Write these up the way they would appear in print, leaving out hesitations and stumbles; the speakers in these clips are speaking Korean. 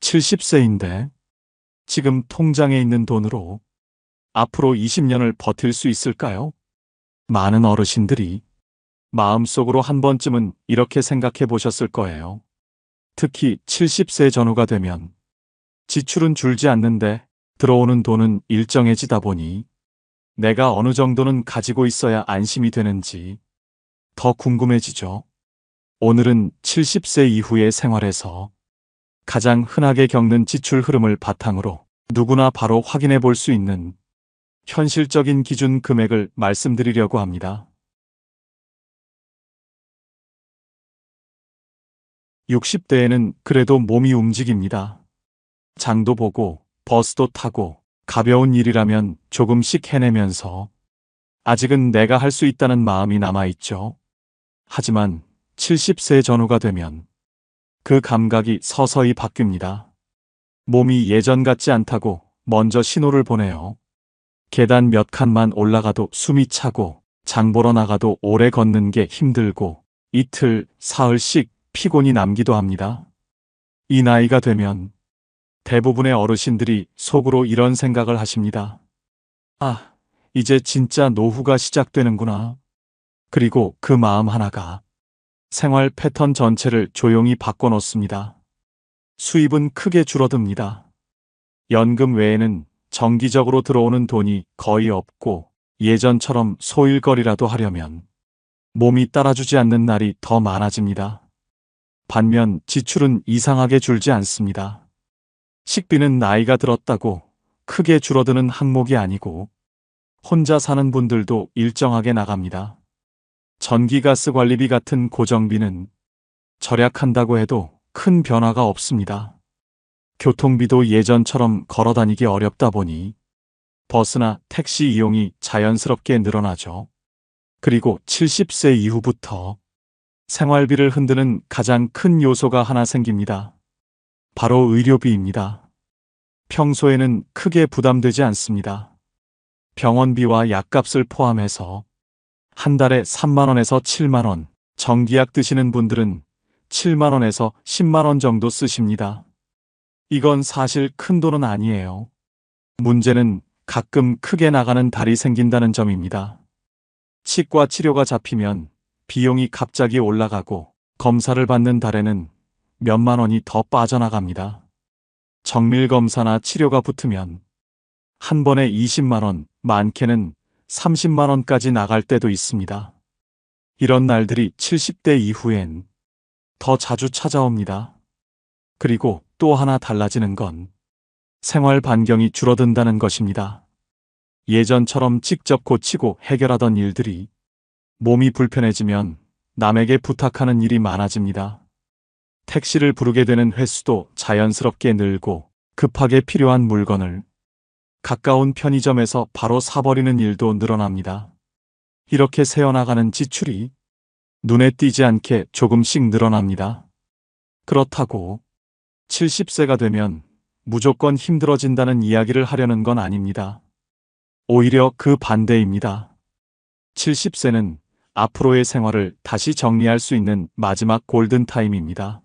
70세인데 지금 통장에 있는 돈으로 앞으로 20년을 버틸 수 있을까요? 많은 어르신들이 마음속으로 한 번쯤은 이렇게 생각해 보셨을 거예요. 특히 70세 전후가 되면 지출은 줄지 않는데 들어오는 돈은 일정해지다 보니 내가 어느 정도는 가지고 있어야 안심이 되는지 더 궁금해지죠. 오늘은 70세 이후의 생활에서 가장 흔하게 겪는 지출 흐름을 바탕으로 누구나 바로 확인해 볼 수 있는 현실적인 기준 금액을 말씀드리려고 합니다. 60대에는 그래도 몸이 움직입니다. 장도 보고 버스도 타고 가벼운 일이라면 조금씩 해내면서 아직은 내가 할 수 있다는 마음이 남아있죠. 하지만 70세 전후가 되면 그 감각이 서서히 바뀝니다. 몸이 예전 같지 않다고 먼저 신호를 보내요. 계단 몇 칸만 올라가도 숨이 차고 장 보러 나가도 오래 걷는 게 힘들고 이틀, 사흘씩 피곤이 남기도 합니다. 이 나이가 되면 대부분의 어르신들이 속으로 이런 생각을 하십니다. 아, 이제 진짜 노후가 시작되는구나. 그리고 그 마음 하나가 생활 패턴 전체를 조용히 바꿔놓습니다. 수입은 크게 줄어듭니다. 연금 외에는 정기적으로 들어오는 돈이 거의 없고 예전처럼 소일거리라도 하려면 몸이 따라주지 않는 날이 더 많아집니다. 반면 지출은 이상하게 줄지 않습니다. 식비는 나이가 들었다고 크게 줄어드는 항목이 아니고 혼자 사는 분들도 일정하게 나갑니다. 전기가스 관리비 같은 고정비는 절약한다고 해도 큰 변화가 없습니다. 교통비도 예전처럼 걸어다니기 어렵다 보니 버스나 택시 이용이 자연스럽게 늘어나죠. 그리고 70세 이후부터 생활비를 흔드는 가장 큰 요소가 하나 생깁니다. 바로 의료비입니다. 평소에는 크게 부담되지 않습니다. 병원비와 약값을 포함해서 한 달에 3만 원에서 7만 원, 정기약 드시는 분들은 7만 원에서 10만 원 정도 쓰십니다. 이건 사실 큰 돈은 아니에요. 문제는 가끔 크게 나가는 달이 생긴다는 점입니다. 치과 치료가 잡히면 비용이 갑자기 올라가고 검사를 받는 달에는 몇만 원이 더 빠져나갑니다. 정밀검사나 치료가 붙으면 한 번에 20만 원, 많게는 30만 원까지 나갈 때도 있습니다. 이런 날들이 70대 이후엔 더 자주 찾아옵니다. 그리고 또 하나 달라지는 건 생활 반경이 줄어든다는 것입니다. 예전처럼 직접 고치고 해결하던 일들이 몸이 불편해지면 남에게 부탁하는 일이 많아집니다. 택시를 부르게 되는 횟수도 자연스럽게 늘고 급하게 필요한 물건을 가까운 편의점에서 바로 사버리는 일도 늘어납니다. 이렇게 새어나가는 지출이 눈에 띄지 않게 조금씩 늘어납니다. 그렇다고 70세가 되면 무조건 힘들어진다는 이야기를 하려는 건 아닙니다. 오히려 그 반대입니다. 70세는 앞으로의 생활을 다시 정리할 수 있는 마지막 골든타임입니다.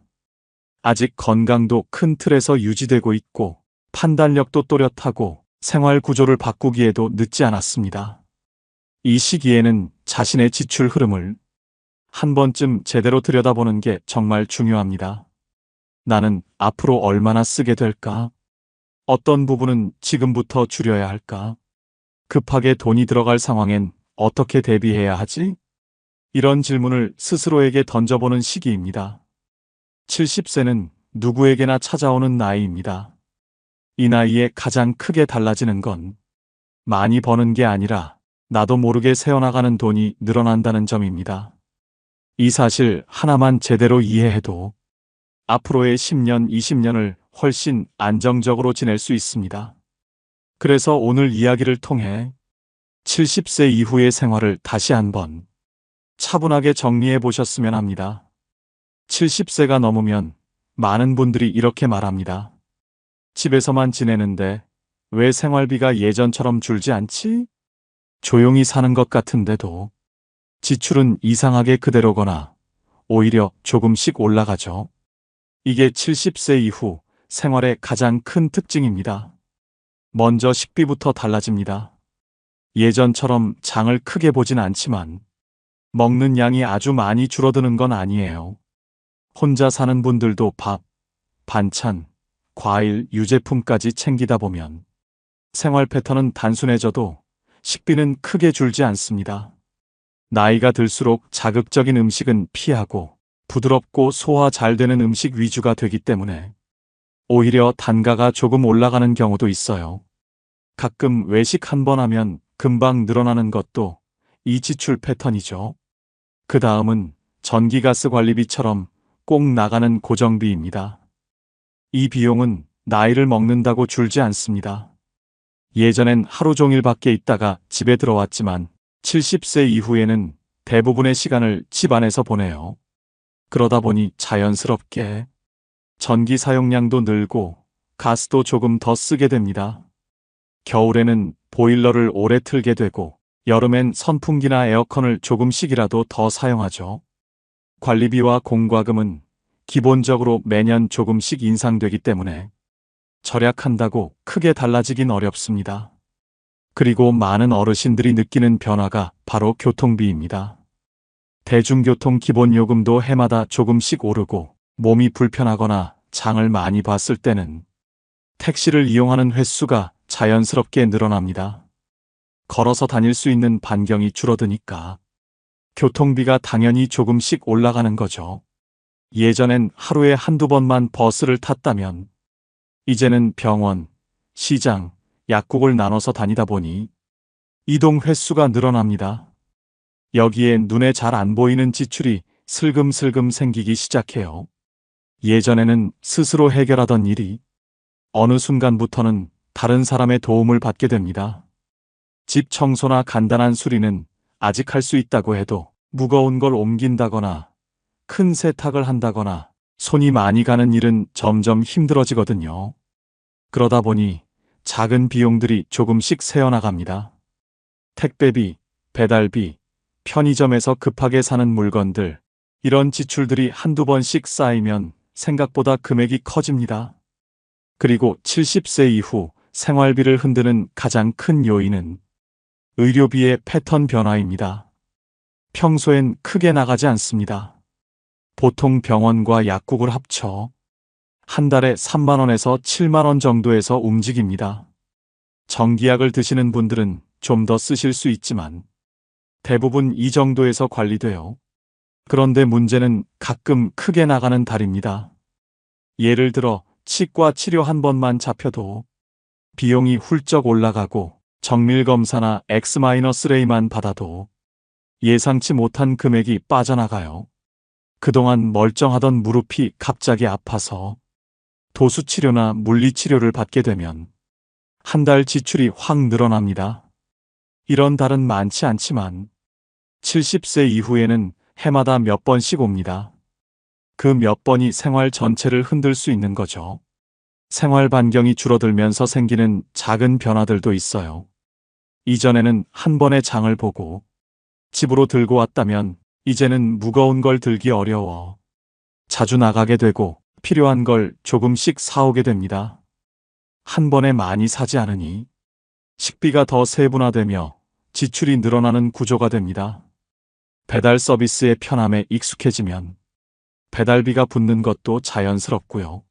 아직 건강도 큰 틀에서 유지되고 있고 판단력도 또렷하고 생활 구조를 바꾸기에도 늦지 않았습니다. 이 시기에는 자신의 지출 흐름을 한 번쯤 제대로 들여다보는 게 정말 중요합니다. 나는 앞으로 얼마나 쓰게 될까? 어떤 부분은 지금부터 줄여야 할까? 급하게 돈이 들어갈 상황엔 어떻게 대비해야 하지? 이런 질문을 스스로에게 던져보는 시기입니다. 70세는 누구에게나 찾아오는 나이입니다. 이 나이에 가장 크게 달라지는 건 많이 버는 게 아니라 나도 모르게 새어나가는 돈이 늘어난다는 점입니다. 이 사실 하나만 제대로 이해해도 앞으로의 10년, 20년을 훨씬 안정적으로 지낼 수 있습니다. 그래서 오늘 이야기를 통해 70세 이후의 생활을 다시 한번 차분하게 정리해 보셨으면 합니다. 70세가 넘으면 많은 분들이 이렇게 말합니다. 집에서만 지내는데 왜 생활비가 예전처럼 줄지 않지? 조용히 사는 것 같은데도 지출은 이상하게 그대로거나 오히려 조금씩 올라가죠. 이게 70세 이후 생활의 가장 큰 특징입니다. 먼저 식비부터 달라집니다. 예전처럼 장을 크게 보진 않지만 먹는 양이 아주 많이 줄어드는 건 아니에요. 혼자 사는 분들도 밥, 반찬, 과일, 유제품까지 챙기다 보면 생활 패턴은 단순해져도 식비는 크게 줄지 않습니다. 나이가 들수록 자극적인 음식은 피하고 부드럽고 소화 잘 되는 음식 위주가 되기 때문에 오히려 단가가 조금 올라가는 경우도 있어요. 가끔 외식 한 번 하면 금방 늘어나는 것도 이 지출 패턴이죠. 그 다음은 전기가스 관리비처럼 꼭 나가는 고정비입니다. 이 비용은 나이를 먹는다고 줄지 않습니다. 예전엔 하루 종일 밖에 있다가 집에 들어왔지만 70세 이후에는 대부분의 시간을 집 안에서 보내요. 그러다 보니 자연스럽게 전기 사용량도 늘고 가스도 조금 더 쓰게 됩니다. 겨울에는 보일러를 오래 틀게 되고 여름엔 선풍기나 에어컨을 조금씩이라도 더 사용하죠. 관리비와 공과금은 기본적으로 매년 조금씩 인상되기 때문에 절약한다고 크게 달라지긴 어렵습니다. 그리고 많은 어르신들이 느끼는 변화가 바로 교통비입니다. 대중교통 기본요금도 해마다 조금씩 오르고 몸이 불편하거나 장을 많이 봤을 때는 택시를 이용하는 횟수가 자연스럽게 늘어납니다. 걸어서 다닐 수 있는 반경이 줄어드니까 교통비가 당연히 조금씩 올라가는 거죠. 예전엔 하루에 한두 번만 버스를 탔다면 이제는 병원, 시장, 약국을 나눠서 다니다 보니 이동 횟수가 늘어납니다. 여기에 눈에 잘 안 보이는 지출이 슬금슬금 생기기 시작해요. 예전에는 스스로 해결하던 일이 어느 순간부터는 다른 사람의 도움을 받게 됩니다. 집 청소나 간단한 수리는 아직 할 수 있다고 해도 무거운 걸 옮긴다거나 큰 세탁을 한다거나 손이 많이 가는 일은 점점 힘들어지거든요. 그러다 보니 작은 비용들이 조금씩 새어나갑니다. 택배비, 배달비, 편의점에서 급하게 사는 물건들, 이런 지출들이 한두 번씩 쌓이면 생각보다 금액이 커집니다. 그리고 70세 이후 생활비를 흔드는 가장 큰 요인은 의료비의 패턴 변화입니다. 평소엔 크게 나가지 않습니다. 보통 병원과 약국을 합쳐 한 달에 3만 원에서 7만 원 정도에서 움직입니다. 정기약을 드시는 분들은 좀 더 쓰실 수 있지만 대부분 이 정도에서 관리돼요. 그런데 문제는 가끔 크게 나가는 달입니다. 예를 들어 치과 치료 한 번만 잡혀도 비용이 훌쩍 올라가고 정밀검사나 X-레이만 받아도 예상치 못한 금액이 빠져나가요. 그동안 멀쩡하던 무릎이 갑자기 아파서 도수치료나 물리치료를 받게 되면 한 달 지출이 확 늘어납니다. 이런 달은 많지 않지만 70세 이후에는 해마다 몇 번씩 옵니다. 그 몇 번이 생활 전체를 흔들 수 있는 거죠. 생활 반경이 줄어들면서 생기는 작은 변화들도 있어요. 이전에는 한 번에 장을 보고 집으로 들고 왔다면 이제는 무거운 걸 들기 어려워 자주 나가게 되고 필요한 걸 조금씩 사오게 됩니다. 한 번에 많이 사지 않으니 식비가 더 세분화되며 지출이 늘어나는 구조가 됩니다. 배달 서비스의 편함에 익숙해지면 배달비가 붙는 것도 자연스럽고요.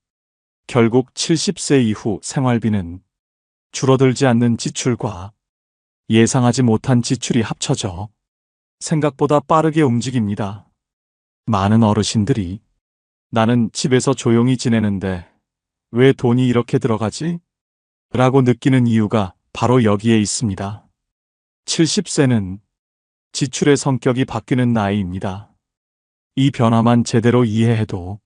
결국 70세 이후 생활비는 줄어들지 않는 지출과 예상하지 못한 지출이 합쳐져 생각보다 빠르게 움직입니다. 많은 어르신들이 나는 집에서 조용히 지내는데 왜 돈이 이렇게 들어가지? 라고 느끼는 이유가 바로 여기에 있습니다. 70세는 지출의 성격이 바뀌는 나이입니다. 이 변화만 제대로 이해해도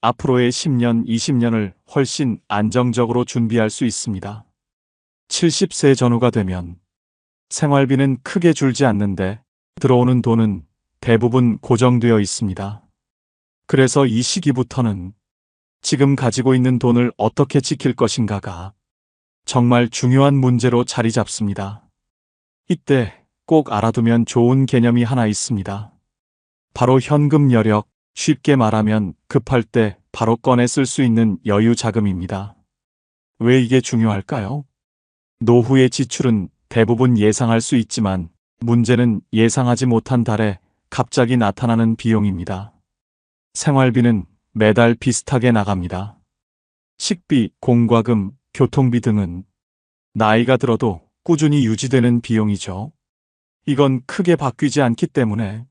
앞으로의 10년, 20년을 훨씬 안정적으로 준비할 수 있습니다. 70세 전후가 되면 생활비는 크게 줄지 않는데 들어오는 돈은 대부분 고정되어 있습니다. 그래서 이 시기부터는 지금 가지고 있는 돈을 어떻게 지킬 것인가가 정말 중요한 문제로 자리 잡습니다. 이때 꼭 알아두면 좋은 개념이 하나 있습니다. 바로 현금 여력, 쉽게 말하면 급할 때 바로 꺼내 쓸 수 있는 여유 자금입니다. 왜 이게 중요할까요? 노후의 지출은 대부분 예상할 수 있지만 문제는 예상하지 못한 달에 갑자기 나타나는 비용입니다. 생활비는 매달 비슷하게 나갑니다. 식비, 공과금, 교통비 등은 나이가 들어도 꾸준히 유지되는 비용이죠. 이건 크게 바뀌지 않기 때문에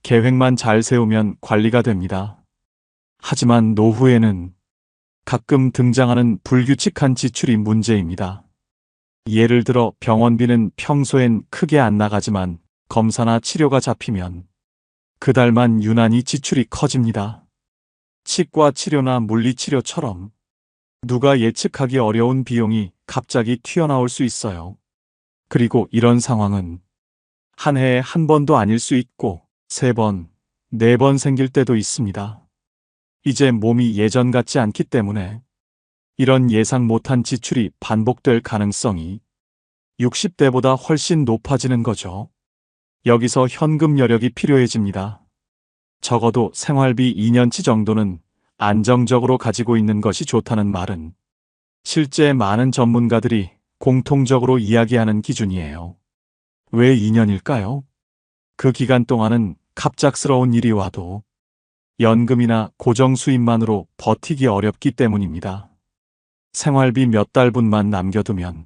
계획만 잘 세우면 관리가 됩니다. 하지만 노후에는 가끔 등장하는 불규칙한 지출이 문제입니다. 예를 들어 병원비는 평소엔 크게 안 나가지만 검사나 치료가 잡히면 그달만 유난히 지출이 커집니다. 치과 치료나 물리치료처럼 누가 예측하기 어려운 비용이 갑자기 튀어나올 수 있어요. 그리고 이런 상황은 한 해에 한 번도 아닐 수 있고 3번, 4번 생길 때도 있습니다. 이제 몸이 예전 같지 않기 때문에 이런 예상 못한 지출이 반복될 가능성이 60대보다 훨씬 높아지는 거죠. 여기서 현금 여력이 필요해집니다. 적어도 생활비 2년치 정도는 안정적으로 가지고 있는 것이 좋다는 말은 실제 많은 전문가들이 공통적으로 이야기하는 기준이에요. 왜 2년일까요? 그 기간 동안은 갑작스러운 일이 와도 연금이나 고정 수입만으로 버티기 어렵기 때문입니다. 생활비 몇 달분만 남겨두면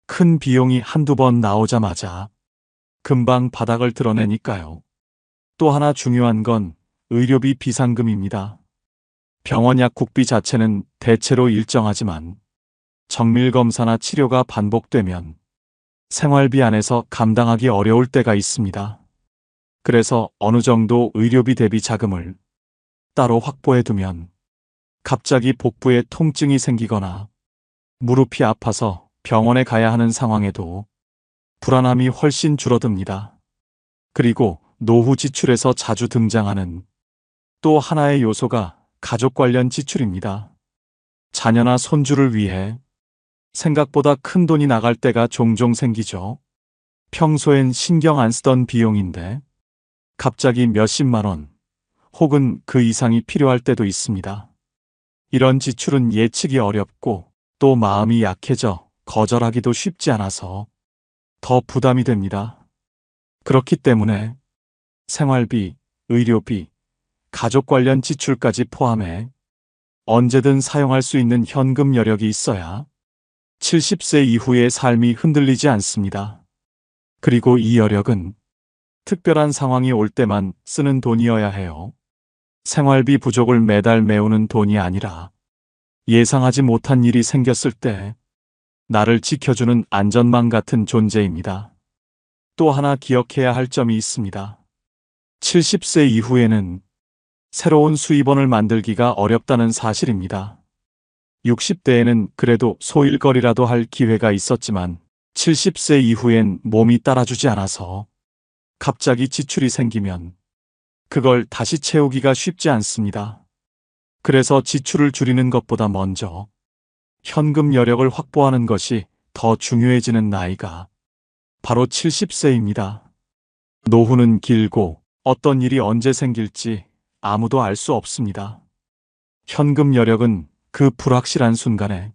큰 비용이 한두 번 나오자마자 금방 바닥을 드러내니까요. 또 하나 중요한 건 의료비 비상금입니다. 병원 약국비 자체는 대체로 일정하지만 정밀검사나 치료가 반복되면 생활비 안에서 감당하기 어려울 때가 있습니다. 그래서 어느 정도 의료비 대비 자금을 따로 확보해두면 갑자기 복부에 통증이 생기거나 무릎이 아파서 병원에 가야 하는 상황에도 불안함이 훨씬 줄어듭니다. 그리고 노후 지출에서 자주 등장하는 또 하나의 요소가 가족 관련 지출입니다. 자녀나 손주를 위해 생각보다 큰 돈이 나갈 때가 종종 생기죠. 평소엔 신경 안 쓰던 비용인데 갑자기 몇십만 원 혹은 그 이상이 필요할 때도 있습니다. 이런 지출은 예측이 어렵고 또 마음이 약해져 거절하기도 쉽지 않아서 더 부담이 됩니다. 그렇기 때문에 생활비, 의료비, 가족 관련 지출까지 포함해 언제든 사용할 수 있는 현금 여력이 있어야 70세 이후의 삶이 흔들리지 않습니다. 그리고 이 여력은 특별한 상황이 올 때만 쓰는 돈이어야 해요. 생활비 부족을 매달 메우는 돈이 아니라 예상하지 못한 일이 생겼을 때 나를 지켜주는 안전망 같은 존재입니다. 또 하나 기억해야 할 점이 있습니다. 70세 이후에는 새로운 수입원을 만들기가 어렵다는 사실입니다. 60대에는 그래도 소일거리라도 할 기회가 있었지만 70세 이후엔 몸이 따라주지 않아서 갑자기 지출이 생기면 그걸 다시 채우기가 쉽지 않습니다. 그래서 지출을 줄이는 것보다 먼저 현금 여력을 확보하는 것이 더 중요해지는 나이가 바로 70세입니다. 노후는 길고 어떤 일이 언제 생길지 아무도 알 수 없습니다. 현금 여력은 그 불확실한 순간에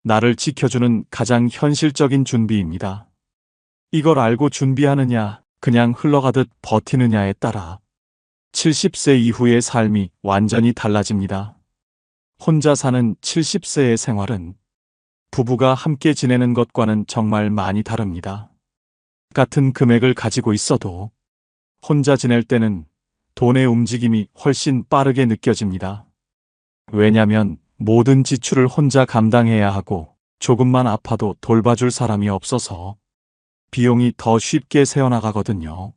나를 지켜주는 가장 현실적인 준비입니다. 이걸 알고 준비하느냐, 그냥 흘러가듯 버티느냐에 따라 70세 이후의 삶이 완전히 달라집니다. 혼자 사는 70세의 생활은 부부가 함께 지내는 것과는 정말 많이 다릅니다. 같은 금액을 가지고 있어도 혼자 지낼 때는 돈의 움직임이 훨씬 빠르게 느껴집니다. 왜냐면 모든 지출을 혼자 감당해야 하고 조금만 아파도 돌봐줄 사람이 없어서 비용이 더 쉽게 새어나가거든요.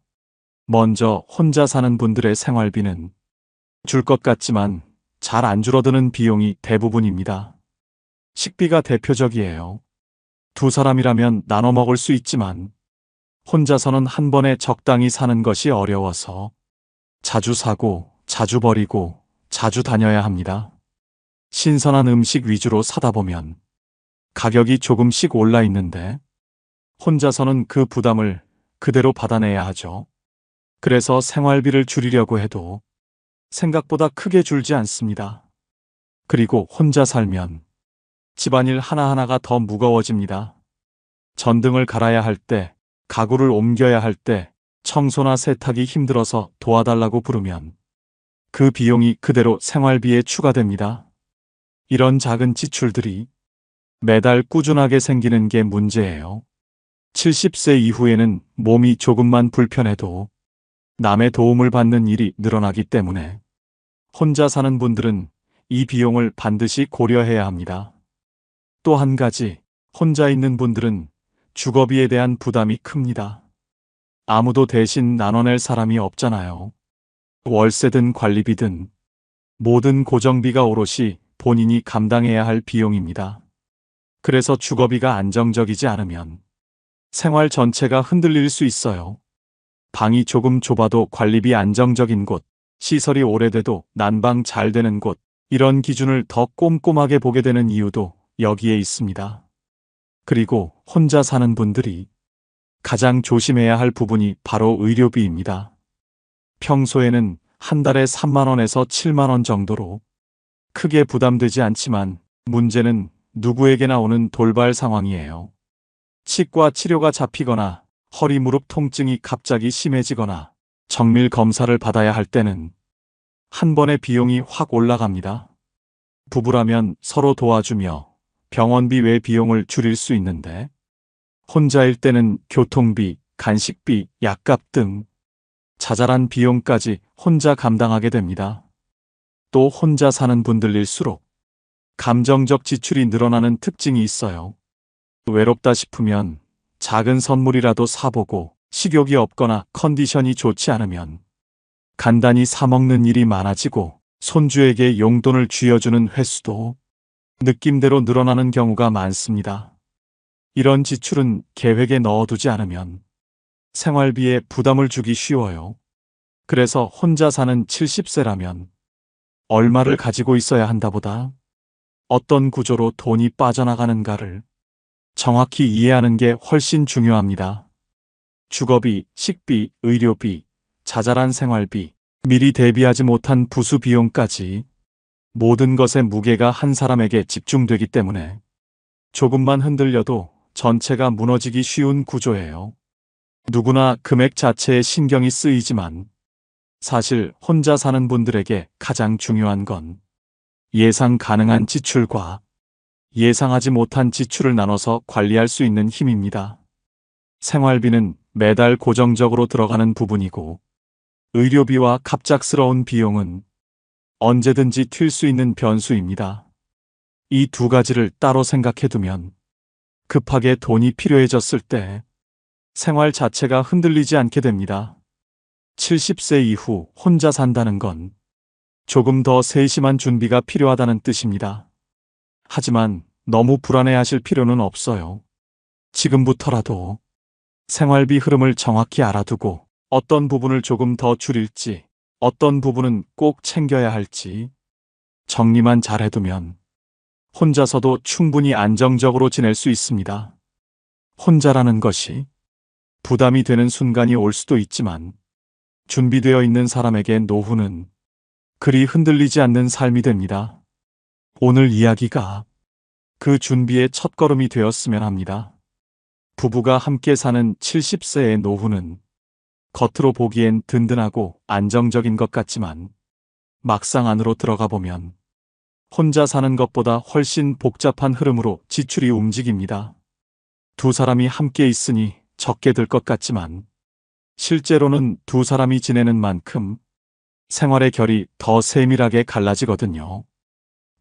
먼저 혼자 사는 분들의 생활비는 줄 것 같지만 잘 안 줄어드는 비용이 대부분입니다. 식비가 대표적이에요. 두 사람이라면 나눠 먹을 수 있지만 혼자서는 한 번에 적당히 사는 것이 어려워서 자주 사고 자주 버리고 자주 다녀야 합니다. 신선한 음식 위주로 사다 보면 가격이 조금씩 올라 있는데 혼자서는 그 부담을 그대로 받아내야 하죠. 그래서 생활비를 줄이려고 해도 생각보다 크게 줄지 않습니다. 그리고 혼자 살면 집안일 하나하나가 더 무거워집니다. 전등을 갈아야 할 때, 가구를 옮겨야 할 때, 청소나 세탁이 힘들어서 도와달라고 부르면 그 비용이 그대로 생활비에 추가됩니다. 이런 작은 지출들이 매달 꾸준하게 생기는 게 문제예요. 70세 이후에는 몸이 조금만 불편해도 남의 도움을 받는 일이 늘어나기 때문에 혼자 사는 분들은 이 비용을 반드시 고려해야 합니다. 또 한 가지, 혼자 있는 분들은 주거비에 대한 부담이 큽니다. 아무도 대신 나눠낼 사람이 없잖아요. 월세든 관리비든 모든 고정비가 오롯이 본인이 감당해야 할 비용입니다. 그래서 주거비가 안정적이지 않으면 생활 전체가 흔들릴 수 있어요. 방이 조금 좁아도 관리비 안정적인 곳, 시설이 오래돼도 난방 잘 되는 곳, 이런 기준을 더 꼼꼼하게 보게 되는 이유도 여기에 있습니다. 그리고 혼자 사는 분들이 가장 조심해야 할 부분이 바로 의료비입니다. 평소에는 한 달에 3만 원에서 7만 원 정도로 크게 부담되지 않지만 문제는 누구에게나 오는 돌발 상황이에요. 치과 치료가 잡히거나 허리 무릎 통증이 갑자기 심해지거나 정밀 검사를 받아야 할 때는 한 번에 비용이 확 올라갑니다. 부부라면 서로 도와주며 병원비 외 비용을 줄일 수 있는데 혼자일 때는 교통비, 간식비, 약값 등 자잘한 비용까지 혼자 감당하게 됩니다. 또 혼자 사는 분들일수록 감정적 지출이 늘어나는 특징이 있어요. 외롭다 싶으면 작은 선물이라도 사보고 식욕이 없거나 컨디션이 좋지 않으면 간단히 사먹는 일이 많아지고 손주에게 용돈을 쥐어주는 횟수도 느낌대로 늘어나는 경우가 많습니다. 이런 지출은 계획에 넣어두지 않으면 생활비에 부담을 주기 쉬워요. 그래서 혼자 사는 70세라면 얼마를 가지고 있어야 한다보다 어떤 구조로 돈이 빠져나가는가를 정확히 이해하는 게 훨씬 중요합니다. 주거비, 식비, 의료비, 자잘한 생활비, 미리 대비하지 못한 부수 비용까지 모든 것의 무게가 한 사람에게 집중되기 때문에 조금만 흔들려도 전체가 무너지기 쉬운 구조예요. 누구나 금액 자체에 신경이 쓰이지만 사실 혼자 사는 분들에게 가장 중요한 건 예상 가능한 지출과 예상하지 못한 지출을 나눠서 관리할 수 있는 힘입니다. 생활비는 매달 고정적으로 들어가는 부분이고 의료비와 갑작스러운 비용은 언제든지 튈 수 있는 변수입니다. 이 두 가지를 따로 생각해두면 급하게 돈이 필요해졌을 때 생활 자체가 흔들리지 않게 됩니다. 70세 이후 혼자 산다는 건 조금 더 세심한 준비가 필요하다는 뜻입니다. 하지만 너무 불안해하실 필요는 없어요. 지금부터라도 생활비 흐름을 정확히 알아두고 어떤 부분을 조금 더 줄일지, 어떤 부분은 꼭 챙겨야 할지 정리만 잘해두면 혼자서도 충분히 안정적으로 지낼 수 있습니다. 혼자라는 것이 부담이 되는 순간이 올 수도 있지만 준비되어 있는 사람에게 노후는 그리 흔들리지 않는 삶이 됩니다. 오늘 이야기가 그 준비의 첫걸음이 되었으면 합니다. 부부가 함께 사는 70세의 노후는 겉으로 보기엔 든든하고 안정적인 것 같지만 막상 안으로 들어가 보면 혼자 사는 것보다 훨씬 복잡한 흐름으로 지출이 움직입니다. 두 사람이 함께 있으니 적게 들 것 같지만 실제로는 두 사람이 지내는 만큼 생활의 결이 더 세밀하게 갈라지거든요.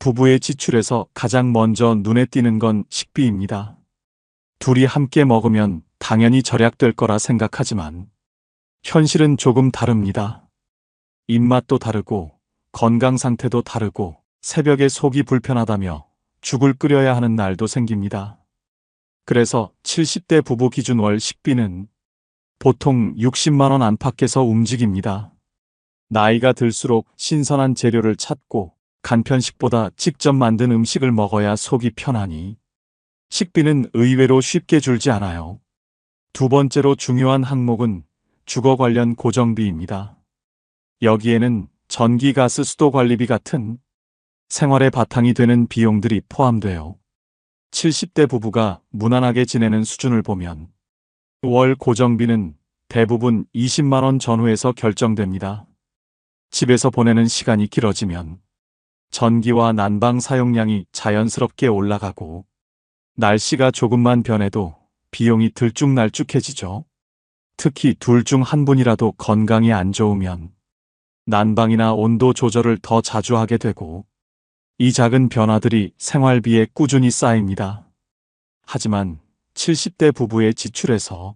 부부의 지출에서 가장 먼저 눈에 띄는 건 식비입니다. 둘이 함께 먹으면 당연히 절약될 거라 생각하지만 현실은 조금 다릅니다. 입맛도 다르고 건강 상태도 다르고 새벽에 속이 불편하다며 죽을 끓여야 하는 날도 생깁니다. 그래서 70대 부부 기준 월 식비는 보통 60만 원 안팎에서 움직입니다. 나이가 들수록 신선한 재료를 찾고 간편식보다 직접 만든 음식을 먹어야 속이 편하니 식비는 의외로 쉽게 줄지 않아요. 두 번째로 중요한 항목은 주거 관련 고정비입니다. 여기에는 전기, 가스, 수도 관리비 같은 생활의 바탕이 되는 비용들이 포함돼요. 70대 부부가 무난하게 지내는 수준을 보면 월 고정비는 대부분 20만 원 전후에서 결정됩니다. 집에서 보내는 시간이 길어지면 전기와 난방 사용량이 자연스럽게 올라가고 날씨가 조금만 변해도 비용이 들쭉날쭉해지죠. 특히 둘 중 한 분이라도 건강이 안 좋으면 난방이나 온도 조절을 더 자주 하게 되고 이 작은 변화들이 생활비에 꾸준히 쌓입니다. 하지만 70대 부부의 지출에서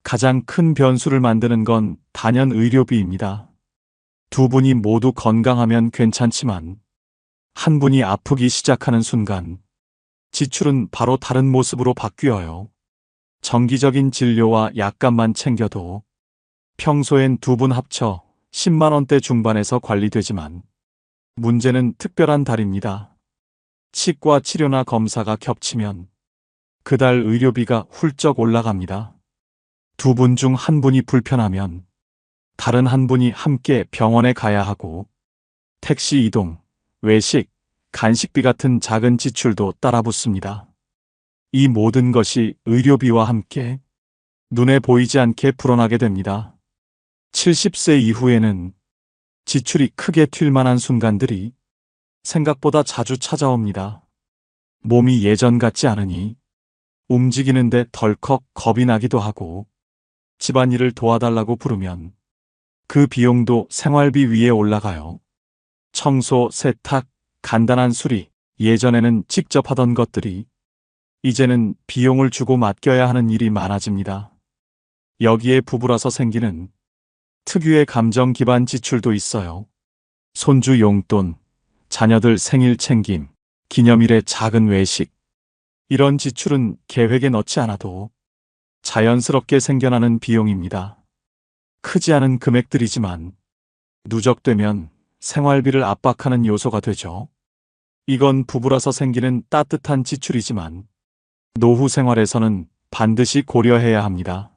가장 큰 변수를 만드는 건 단연 의료비입니다. 두 분이 모두 건강하면 괜찮지만 한 분이 아프기 시작하는 순간 지출은 바로 다른 모습으로 바뀌어요. 정기적인 진료와 약값만 챙겨도 평소엔 두 분 합쳐 10만 원대 중반에서 관리되지만 문제는 특별한 달입니다. 치과 치료나 검사가 겹치면 그달 의료비가 훌쩍 올라갑니다. 두 분 중 한 분이 불편하면 다른 한 분이 함께 병원에 가야 하고 택시 이동, 외식, 간식비 같은 작은 지출도 따라 붙습니다. 이 모든 것이 의료비와 함께 눈에 보이지 않게 불어나게 됩니다. 70세 이후에는 지출이 크게 튈 만한 순간들이 생각보다 자주 찾아옵니다. 몸이 예전 같지 않으니 움직이는데 덜컥 겁이 나기도 하고 집안일을 도와달라고 부르면 그 비용도 생활비 위에 올라가요. 청소, 세탁, 간단한 수리, 예전에는 직접 하던 것들이 이제는 비용을 주고 맡겨야 하는 일이 많아집니다. 여기에 부부라서 생기는 특유의 감정 기반 지출도 있어요. 손주 용돈, 자녀들 생일 챙김, 기념일의 작은 외식. 이런 지출은 계획에 넣지 않아도 자연스럽게 생겨나는 비용입니다. 크지 않은 금액들이지만 누적되면 생활비를 압박하는 요소가 되죠. 이건 부부라서 생기는 따뜻한 지출이지만 노후 생활에서는 반드시 고려해야 합니다.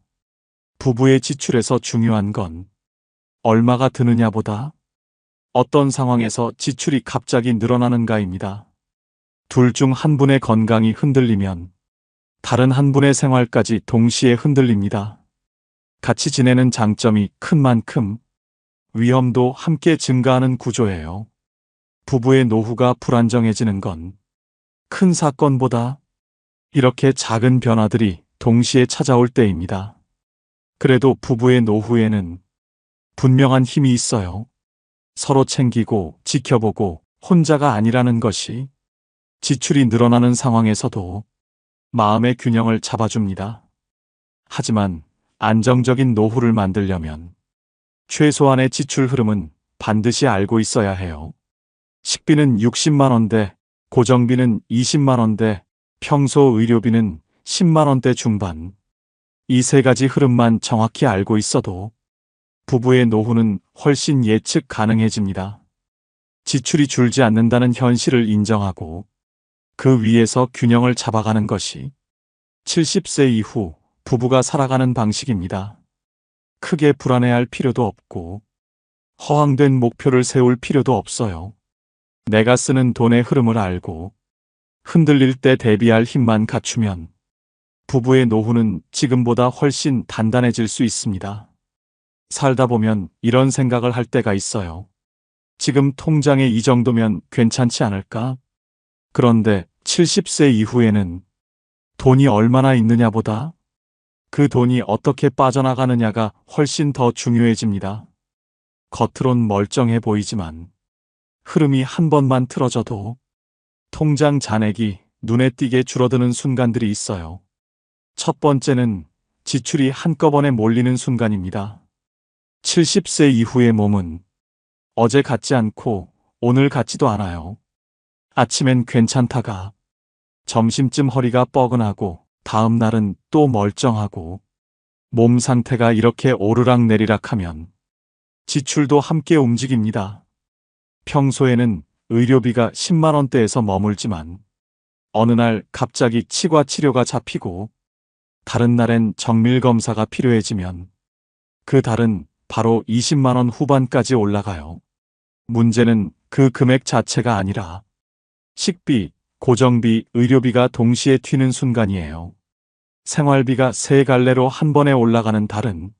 부부의 지출에서 중요한 건 얼마가 드느냐보다 어떤 상황에서 지출이 갑자기 늘어나는가입니다. 둘 중 한 분의 건강이 흔들리면 다른 한 분의 생활까지 동시에 흔들립니다. 같이 지내는 장점이 큰 만큼 위험도 함께 증가하는 구조예요. 부부의 노후가 불안정해지는 건 큰 사건보다 이렇게 작은 변화들이 동시에 찾아올 때입니다. 그래도 부부의 노후에는 분명한 힘이 있어요. 서로 챙기고 지켜보고 혼자가 아니라는 것이 지출이 늘어나는 상황에서도 마음의 균형을 잡아줍니다. 하지만 안정적인 노후를 만들려면 최소한의 지출 흐름은 반드시 알고 있어야 해요. 식비는 60만 원대, 고정비는 20만 원대, 평소 의료비는 10만 원대 중반. 이 세 가지 흐름만 정확히 알고 있어도 부부의 노후는 훨씬 예측 가능해집니다. 지출이 줄지 않는다는 현실을 인정하고 그 위에서 균형을 잡아가는 것이 70세 이후 부부가 살아가는 방식입니다. 크게 불안해할 필요도 없고 허황된 목표를 세울 필요도 없어요. 내가 쓰는 돈의 흐름을 알고 흔들릴 때 대비할 힘만 갖추면 부부의 노후는 지금보다 훨씬 단단해질 수 있습니다. 살다 보면 이런 생각을 할 때가 있어요. 지금 통장에 이 정도면 괜찮지 않을까? 그런데 70세 이후에는 돈이 얼마나 있느냐보다 그 돈이 어떻게 빠져나가느냐가 훨씬 더 중요해집니다. 겉으론 멀쩡해 보이지만 흐름이 한 번만 틀어져도 통장 잔액이 눈에 띄게 줄어드는 순간들이 있어요. 첫 번째는 지출이 한꺼번에 몰리는 순간입니다. 70세 이후의 몸은 어제 같지 않고 오늘 같지도 않아요. 아침엔 괜찮다가 점심쯤 허리가 뻐근하고 다음 날은 또 멀쩡하고 몸 상태가 이렇게 오르락내리락 하면 지출도 함께 움직입니다. 평소에는 의료비가 10만 원대에서 머물지만 어느 날 갑자기 치과 치료가 잡히고 다른 날엔 정밀 검사가 필요해지면 그 달은 바로 20만 원 후반까지 올라가요. 문제는 그 금액 자체가 아니라 식비, 고정비, 의료비가 동시에 튀는 순간이에요. 생활비가 세 갈래로 한 번에 올라가는 달은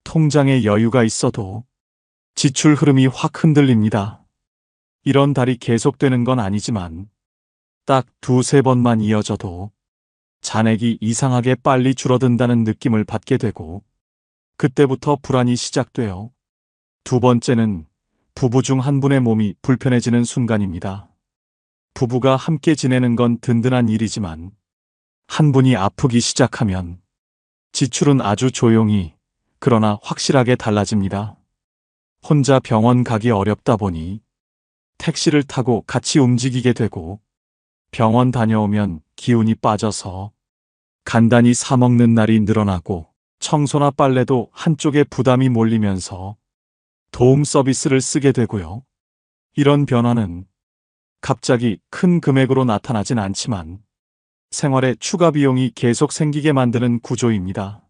통장에 여유가 있어도 지출 흐름이 확 흔들립니다. 이런 달이 계속되는 건 아니지만 딱 두세 번만 이어져도 잔액이 이상하게 빨리 줄어든다는 느낌을 받게 되고 그때부터 불안이 시작돼요. 두 번째는 부부 중 한 분의 몸이 불편해지는 순간입니다. 부부가 함께 지내는 건 든든한 일이지만 한 분이 아프기 시작하면 지출은 아주 조용히 그러나 확실하게 달라집니다. 혼자 병원 가기 어렵다 보니 택시를 타고 같이 움직이게 되고 병원 다녀오면 기운이 빠져서 간단히 사 먹는 날이 늘어나고 청소나 빨래도 한쪽에 부담이 몰리면서 도움 서비스를 쓰게 되고요. 이런 변화는 갑자기 큰 금액으로 나타나진 않지만 생활에 추가 비용이 계속 생기게 만드는 구조입니다.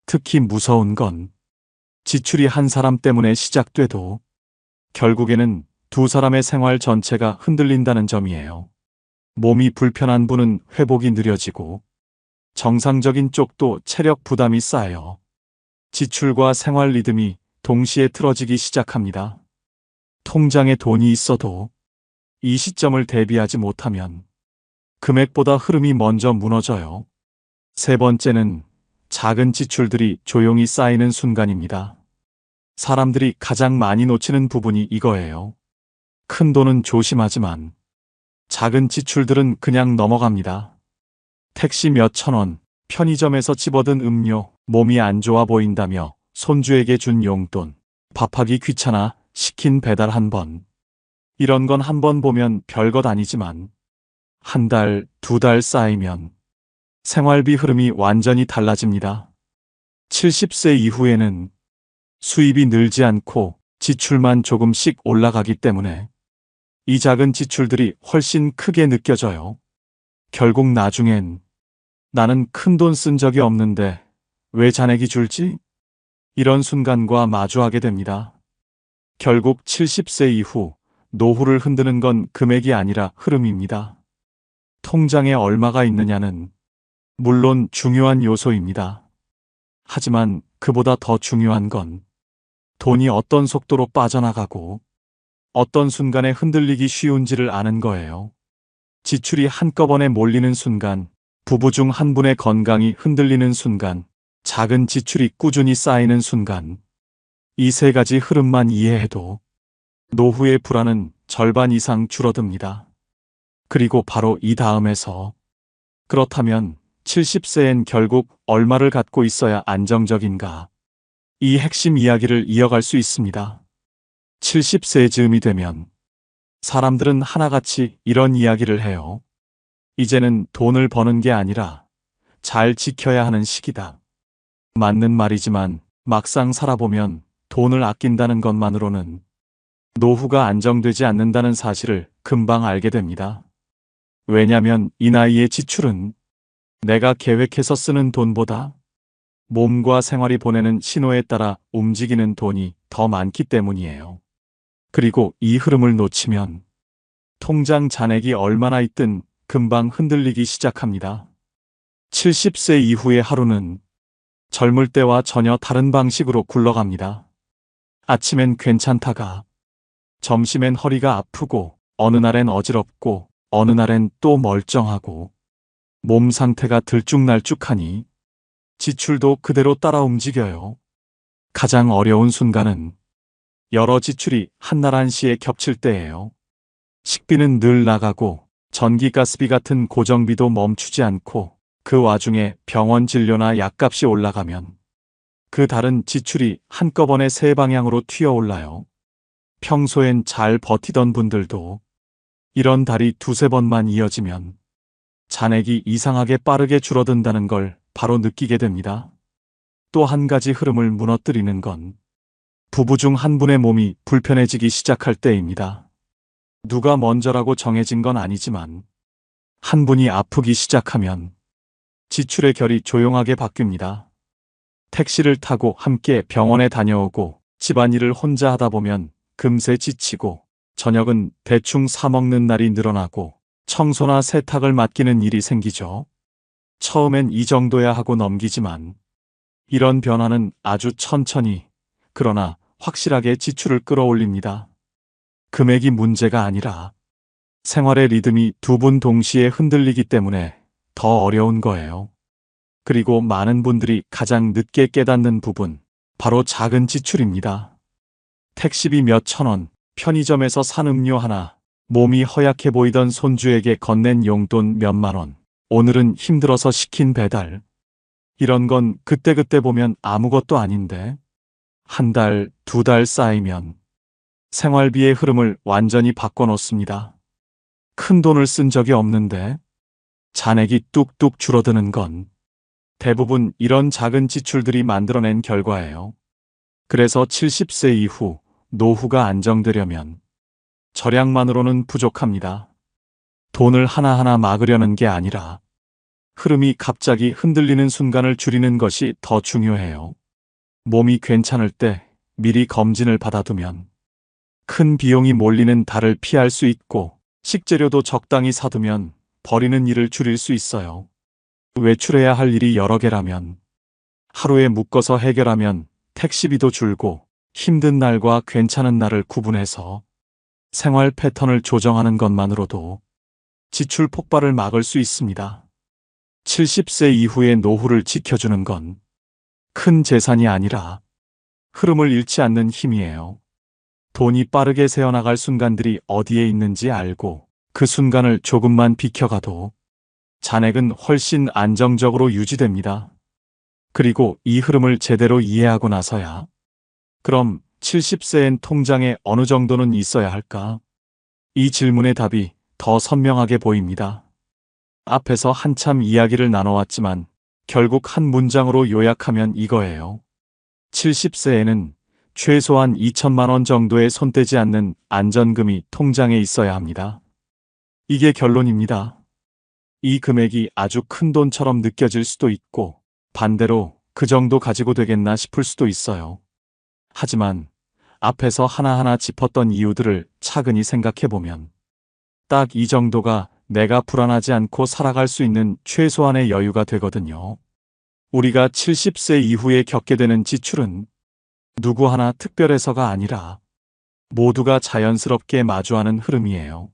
특히 무서운 건 지출이 한 사람 때문에 시작돼도 결국에는 두 사람의 생활 전체가 흔들린다는 점이에요. 몸이 불편한 분은 회복이 느려지고 정상적인 쪽도 체력 부담이 쌓여 지출과 생활 리듬이 동시에 틀어지기 시작합니다. 통장에 돈이 있어도 이 시점을 대비하지 못하면 금액보다 흐름이 먼저 무너져요. 세 번째는 작은 지출들이 조용히 쌓이는 순간입니다. 사람들이 가장 많이 놓치는 부분이 이거예요. 큰 돈은 조심하지만 작은 지출들은 그냥 넘어갑니다. 택시 몇천 원, 편의점에서 집어든 음료, 몸이 안 좋아 보인다며 손주에게 준 용돈, 밥하기 귀찮아 시킨 배달 한 번. 이런 건 한 번 보면 별것 아니지만 한 달, 두 달 쌓이면 생활비 흐름이 완전히 달라집니다. 70세 이후에는 수입이 늘지 않고 지출만 조금씩 올라가기 때문에 이 작은 지출들이 훨씬 크게 느껴져요. 결국 나중엔 나는 큰돈 쓴 적이 없는데 왜 잔액이 줄지? 이런 순간과 마주하게 됩니다. 결국 70세 이후 노후를 흔드는 건 금액이 아니라 흐름입니다. 통장에 얼마가 있느냐는 물론 중요한 요소입니다. 하지만 그보다 더 중요한 건 돈이 어떤 속도로 빠져나가고 어떤 순간에 흔들리기 쉬운지를 아는 거예요. 지출이 한꺼번에 몰리는 순간, 부부 중 한 분의 건강이 흔들리는 순간, 작은 지출이 꾸준히 쌓이는 순간, 이 세 가지 흐름만 이해해도 노후의 불안은 절반 이상 줄어듭니다. 그리고 바로 이 다음에서 그렇다면 70세엔 결국 얼마를 갖고 있어야 안정적인가? 이 핵심 이야기를 이어갈 수 있습니다. 70세 즈음이 되면 사람들은 하나같이 이런 이야기를 해요. 이제는 돈을 버는 게 아니라 잘 지켜야 하는 시기다. 맞는 말이지만 막상 살아보면 돈을 아낀다는 것만으로는 노후가 안정되지 않는다는 사실을 금방 알게 됩니다. 왜냐면 이 나이의 지출은 내가 계획해서 쓰는 돈보다 몸과 생활이 보내는 신호에 따라 움직이는 돈이 더 많기 때문이에요. 그리고 이 흐름을 놓치면 통장 잔액이 얼마나 있든 금방 흔들리기 시작합니다. 70세 이후의 하루는 젊을 때와 전혀 다른 방식으로 굴러갑니다. 아침엔 괜찮다가 점심엔 허리가 아프고 어느 날엔 어지럽고 어느 날엔 또 멀쩡하고 몸 상태가 들쭉날쭉하니 지출도 그대로 따라 움직여요. 가장 어려운 순간은 여러 지출이 한날 한시에 겹칠 때예요. 식비는 늘 나가고 전기가스비 같은 고정비도 멈추지 않고 그 와중에 병원 진료나 약값이 올라가면 그 다른 지출이 한꺼번에 세 방향으로 튀어올라요. 평소엔 잘 버티던 분들도 이런 달이 두세 번만 이어지면 잔액이 이상하게 빠르게 줄어든다는 걸 바로 느끼게 됩니다. 또 한 가지 흐름을 무너뜨리는 건 부부 중 한 분의 몸이 불편해지기 시작할 때입니다. 누가 먼저라고 정해진 건 아니지만 한 분이 아프기 시작하면 지출의 결이 조용하게 바뀝니다. 택시를 타고 함께 병원에 다녀오고 집안일을 혼자 하다 보면 금세 지치고 저녁은 대충 사 먹는 날이 늘어나고 청소나 세탁을 맡기는 일이 생기죠. 처음엔 이 정도야 하고 넘기지만 이런 변화는 아주 천천히, 그러나 확실하게 지출을 끌어올립니다. 금액이 문제가 아니라 생활의 리듬이 두 분 동시에 흔들리기 때문에 더 어려운 거예요. 그리고 많은 분들이 가장 늦게 깨닫는 부분, 바로 작은 지출입니다. 택시비 몇천 원, 편의점에서 산 음료 하나, 몸이 허약해 보이던 손주에게 건넨 용돈 몇만 원, 오늘은 힘들어서 시킨 배달. 이런 건 그때그때 보면 아무것도 아닌데 한 달, 두 달 쌓이면 생활비의 흐름을 완전히 바꿔놓습니다. 큰 돈을 쓴 적이 없는데 잔액이 뚝뚝 줄어드는 건 대부분 이런 작은 지출들이 만들어낸 결과예요. 그래서 70세 이후 노후가 안정되려면 절약만으로는 부족합니다. 돈을 하나하나 막으려는 게 아니라 흐름이 갑자기 흔들리는 순간을 줄이는 것이 더 중요해요. 몸이 괜찮을 때 미리 검진을 받아두면 큰 비용이 몰리는 달을 피할 수 있고, 식재료도 적당히 사두면 버리는 일을 줄일 수 있어요. 외출해야 할 일이 여러 개라면 하루에 묶어서 해결하면 택시비도 줄고, 힘든 날과 괜찮은 날을 구분해서 생활 패턴을 조정하는 것만으로도 지출 폭발을 막을 수 있습니다. 70세 이후의 노후를 지켜주는 건 큰 재산이 아니라 흐름을 잃지 않는 힘이에요. 돈이 빠르게 새어나갈 순간들이 어디에 있는지 알고 그 순간을 조금만 비켜가도 잔액은 훨씬 안정적으로 유지됩니다. 그리고 이 흐름을 제대로 이해하고 나서야 그럼 70세엔 통장에 어느 정도는 있어야 할까? 이 질문의 답이 더 선명하게 보입니다. 앞에서 한참 이야기를 나눠왔지만 결국 한 문장으로 요약하면 이거예요. 70세에는 최소한 2천만 원 정도의 손대지 않는 안전금이 통장에 있어야 합니다. 이게 결론입니다. 이 금액이 아주 큰 돈처럼 느껴질 수도 있고 반대로 그 정도 가지고 되겠나 싶을 수도 있어요. 하지만 앞에서 하나하나 짚었던 이유들을 차근히 생각해보면 딱 이 정도가 내가 불안하지 않고 살아갈 수 있는 최소한의 여유가 되거든요. 우리가 70세 이후에 겪게 되는 지출은 누구 하나 특별해서가 아니라 모두가 자연스럽게 마주하는 흐름이에요.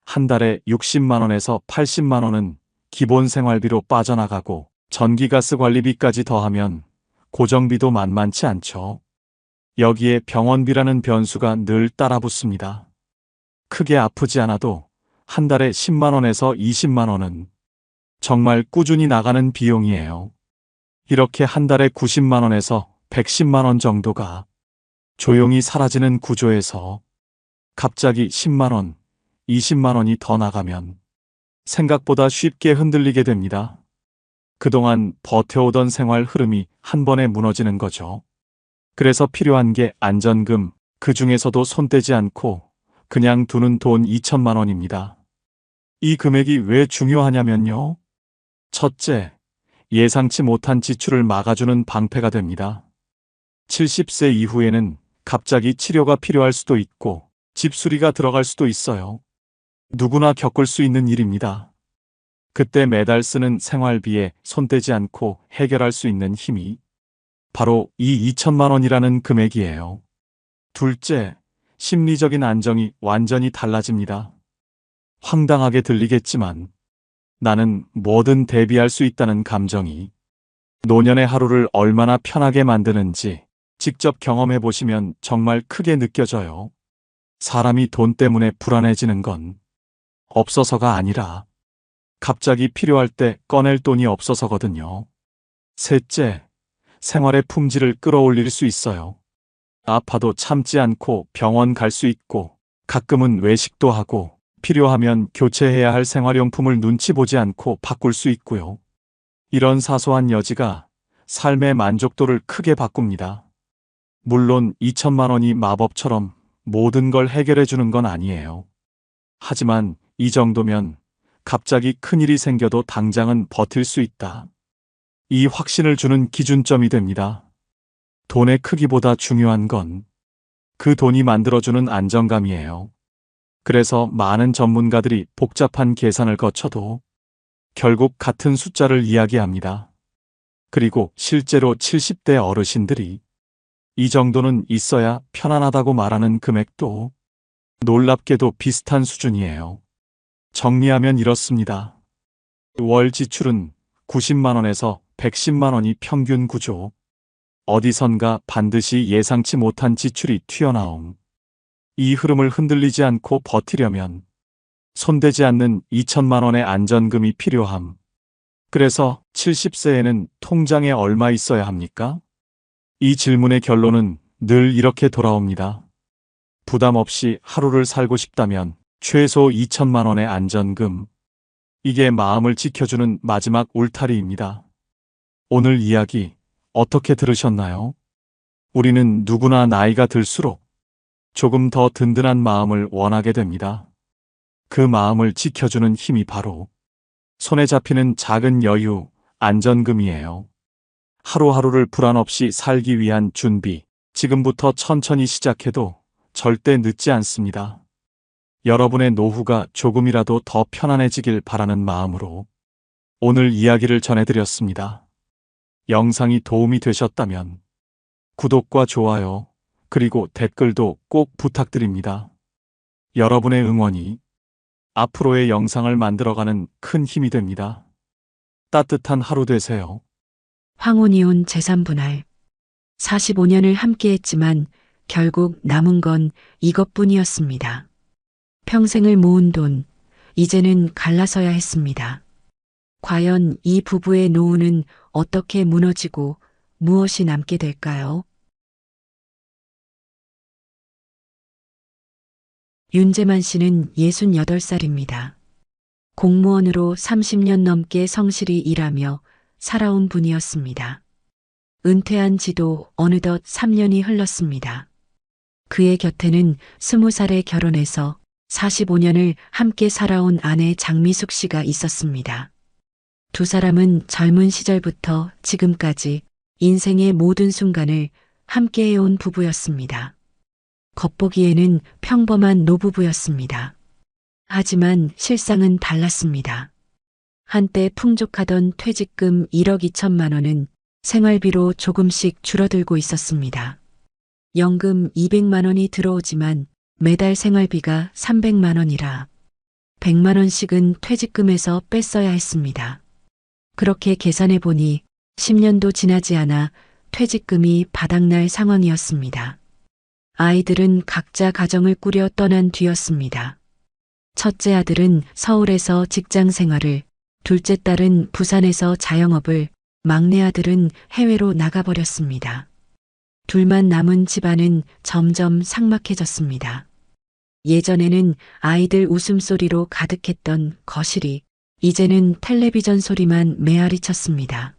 한 달에 60만 원에서 80만 원은 기본 생활비로 빠져나가고 전기가스 관리비까지 더하면 고정비도 만만치 않죠. 여기에 병원비라는 변수가 늘 따라붙습니다. 크게 아프지 않아도 한 달에 10만 원에서 20만 원은 정말 꾸준히 나가는 비용이에요. 이렇게 한 달에 90만 원에서 110만 원 정도가 조용히 사라지는 구조에서 갑자기 10만 원, 20만 원이 더 나가면 생각보다 쉽게 흔들리게 됩니다. 그동안 버텨오던 생활 흐름이 한 번에 무너지는 거죠. 그래서 필요한 게 안전금, 그 중에서도 손대지 않고 그냥 두는 돈 2천만 원입니다. 이 금액이 왜 중요하냐면요. 첫째, 예상치 못한 지출을 막아주는 방패가 됩니다. 70세 이후에는 갑자기 치료가 필요할 수도 있고 집 수리가 들어갈 수도 있어요. 누구나 겪을 수 있는 일입니다. 그때 매달 쓰는 생활비에 손대지 않고 해결할 수 있는 힘이 바로 이 2천만 원이라는 금액이에요. 둘째, 심리적인 안정이 완전히 달라집니다. 황당하게 들리겠지만 나는 뭐든 대비할 수 있다는 감정이 노년의 하루를 얼마나 편하게 만드는지 직접 경험해 보시면 정말 크게 느껴져요. 사람이 돈 때문에 불안해지는 건 없어서가 아니라 갑자기 필요할 때 꺼낼 돈이 없어서거든요. 셋째, 생활의 품질을 끌어올릴 수 있어요. 아파도 참지 않고 병원 갈 수 있고 가끔은 외식도 하고 필요하면 교체해야 할 생활용품을 눈치 보지 않고 바꿀 수 있고요. 이런 사소한 여지가 삶의 만족도를 크게 바꿉니다. 물론 2천만 원이 마법처럼 모든 걸 해결해 주는 건 아니에요. 하지만 이 정도면 갑자기 큰일이 생겨도 당장은 버틸 수 있다. 이 확신을 주는 기준점이 됩니다. 돈의 크기보다 중요한 건 그 돈이 만들어주는 안정감이에요. 그래서 많은 전문가들이 복잡한 계산을 거쳐도 결국 같은 숫자를 이야기합니다. 그리고 실제로 70대 어르신들이 이 정도는 있어야 편안하다고 말하는 금액도 놀랍게도 비슷한 수준이에요. 정리하면 이렇습니다. 월 지출은 90만 원에서 110만 원이 평균 구조. 어디선가 반드시 예상치 못한 지출이 튀어나옴. 이 흐름을 흔들리지 않고 버티려면 손대지 않는 2천만 원의 안전금이 필요함. 그래서 70세에는 통장에 얼마 있어야 합니까? 이 질문의 결론은 늘 이렇게 돌아옵니다. 부담 없이 하루를 살고 싶다면 최소 2천만 원의 안전금. 이게 마음을 지켜주는 마지막 울타리입니다. 오늘 이야기 어떻게 들으셨나요? 우리는 누구나 나이가 들수록 조금 더 든든한 마음을 원하게 됩니다. 그 마음을 지켜주는 힘이 바로 손에 잡히는 작은 여유, 안전금이에요. 하루하루를 불안 없이 살기 위한 준비, 지금부터 천천히 시작해도 절대 늦지 않습니다. 여러분의 노후가 조금이라도 더 편안해지길 바라는 마음으로 오늘 이야기를 전해드렸습니다. 영상이 도움이 되셨다면 구독과 좋아요, 그리고 댓글도 꼭 부탁드립니다. 여러분의 응원이 앞으로의 영상을 만들어가는 큰 힘이 됩니다. 따뜻한 하루 되세요. 황혼이혼 재산분할. 45년을 함께했지만 결국 남은 건 이것뿐이었습니다. 평생을 모은 돈, 이제는 갈라서야 했습니다. 과연 이 부부의 노후는 어떻게 무너지고 무엇이 남게 될까요? 윤재만 씨는 68살입니다. 공무원으로 30년 넘게 성실히 일하며 살아온 분이었습니다. 은퇴한 지도 어느덧 3년이 흘렀습니다. 그의 곁에는 20살에 결혼해서 45년을 함께 살아온 아내 장미숙 씨가 있었습니다. 두 사람은 젊은 시절부터 지금까지 인생의 모든 순간을 함께 해온 부부였습니다. 겉보기에는 평범한 노부부였습니다. 하지만 실상은 달랐습니다. 한때 풍족하던 퇴직금 1억 2천만 원은 생활비로 조금씩 줄어들고 있었습니다. 연금 200만 원이 들어오지만 매달 생활비가 300만 원이라 100만 원씩은 퇴직금에서 뺐어야 했습니다. 그렇게 계산해 보니 10년도 지나지 않아 퇴직금이 바닥날 상황이었습니다. 아이들은 각자 가정을 꾸려 떠난 뒤였습니다. 첫째 아들은 서울에서 직장 생활을, 둘째 딸은 부산에서 자영업을, 막내 아들은 해외로 나가버렸습니다. 둘만 남은 집안은 점점 삭막해졌습니다. 예전에는 아이들 웃음소리로 가득했던 거실이 이제는 텔레비전 소리만 메아리쳤습니다.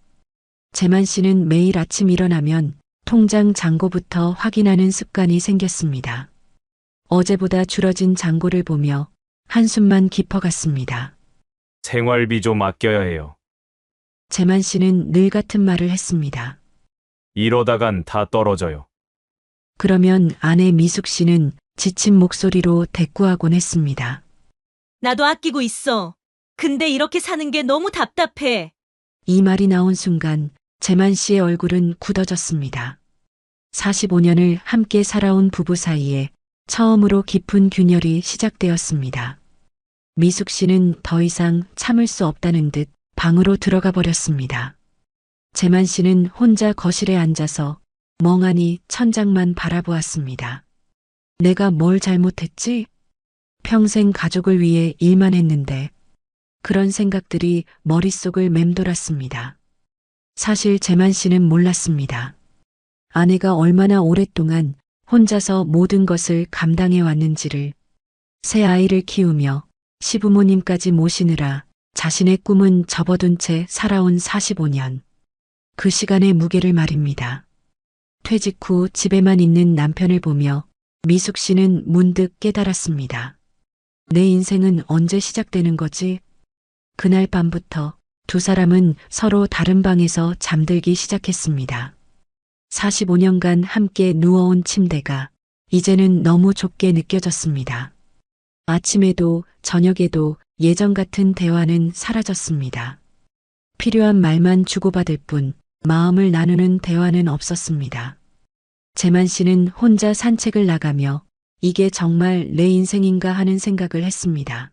재만 씨는 매일 아침 일어나면 통장 잔고부터 확인하는 습관이 생겼습니다. 어제보다 줄어진 잔고를 보며 한숨만 깊어갔습니다. 생활비 좀 아껴야 해요. 재만 씨는 늘 같은 말을 했습니다. 이러다간 다 떨어져요. 그러면 아내 미숙 씨는 지친 목소리로 대꾸하곤 했습니다. 나도 아끼고 있어. 근데 이렇게 사는 게 너무 답답해. 이 말이 나온 순간 재만 씨의 얼굴은 굳어졌습니다. 45년을 함께 살아온 부부 사이에 처음으로 깊은 균열이 시작되었습니다. 미숙 씨는 더 이상 참을 수 없다는 듯 방으로 들어가 버렸습니다. 재만 씨는 혼자 거실에 앉아서 멍하니 천장만 바라보았습니다. 내가 뭘 잘못했지? 평생 가족을 위해 일만 했는데 그런 생각들이 머릿속을 맴돌았습니다. 사실 재만 씨는 몰랐습니다. 아내가 얼마나 오랫동안 혼자서 모든 것을 감당해 왔는지를. 새 아이를 키우며 시부모님까지 모시느라 자신의 꿈은 접어둔 채 살아온 45년. 그 시간의 무게를 말입니다. 퇴직 후 집에만 있는 남편을 보며 미숙 씨는 문득 깨달았습니다. 내 인생은 언제 시작되는 거지? 그날 밤부터 두 사람은 서로 다른 방에서 잠들기 시작했습니다. 45년간 함께 누워온 침대가 이제는 너무 좁게 느껴졌습니다. 아침에도 저녁에도 예전 같은 대화는 사라졌습니다. 필요한 말만 주고받을 뿐 마음을 나누는 대화는 없었습니다. 재만 씨는 혼자 산책을 나가며 이게 정말 내 인생인가 하는 생각을 했습니다.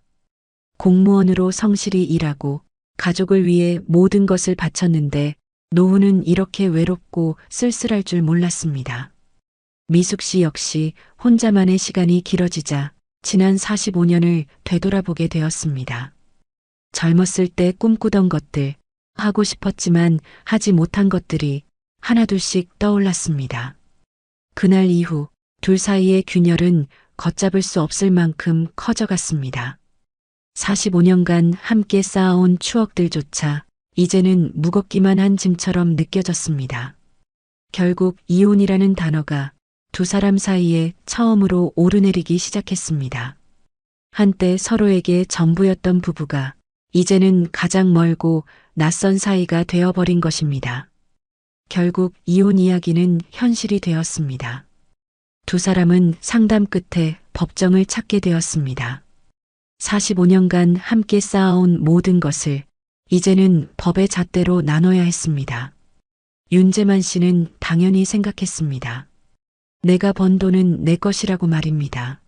공무원으로 성실히 일하고 가족을 위해 모든 것을 바쳤는데 노후는 이렇게 외롭고 쓸쓸할 줄 몰랐습니다. 미숙 씨 역시 혼자만의 시간이 길어지자 지난 45년을 되돌아보게 되었습니다. 젊었을 때 꿈꾸던 것들, 하고 싶었지만 하지 못한 것들이 하나둘씩 떠올랐습니다. 그날 이후 둘 사이의 균열은 걷잡을 수 없을 만큼 커져갔습니다. 45년간 함께 쌓아온 추억들조차 이제는 무겁기만 한 짐처럼 느껴졌습니다. 결국 이혼이라는 단어가 두 사람 사이에 처음으로 오르내리기 시작했습니다. 한때 서로에게 전부였던 부부가 이제는 가장 멀고 낯선 사이가 되어버린 것입니다. 결국 이혼 이야기는 현실이 되었습니다. 두 사람은 상담 끝에 법정을 찾게 되었습니다. 45년간 함께 쌓아온 모든 것을 이제는 법의 잣대로 나눠야 했습니다. 윤재만 씨는 당연히 생각했습니다. 내가 번 돈은 내 것이라고 말입니다.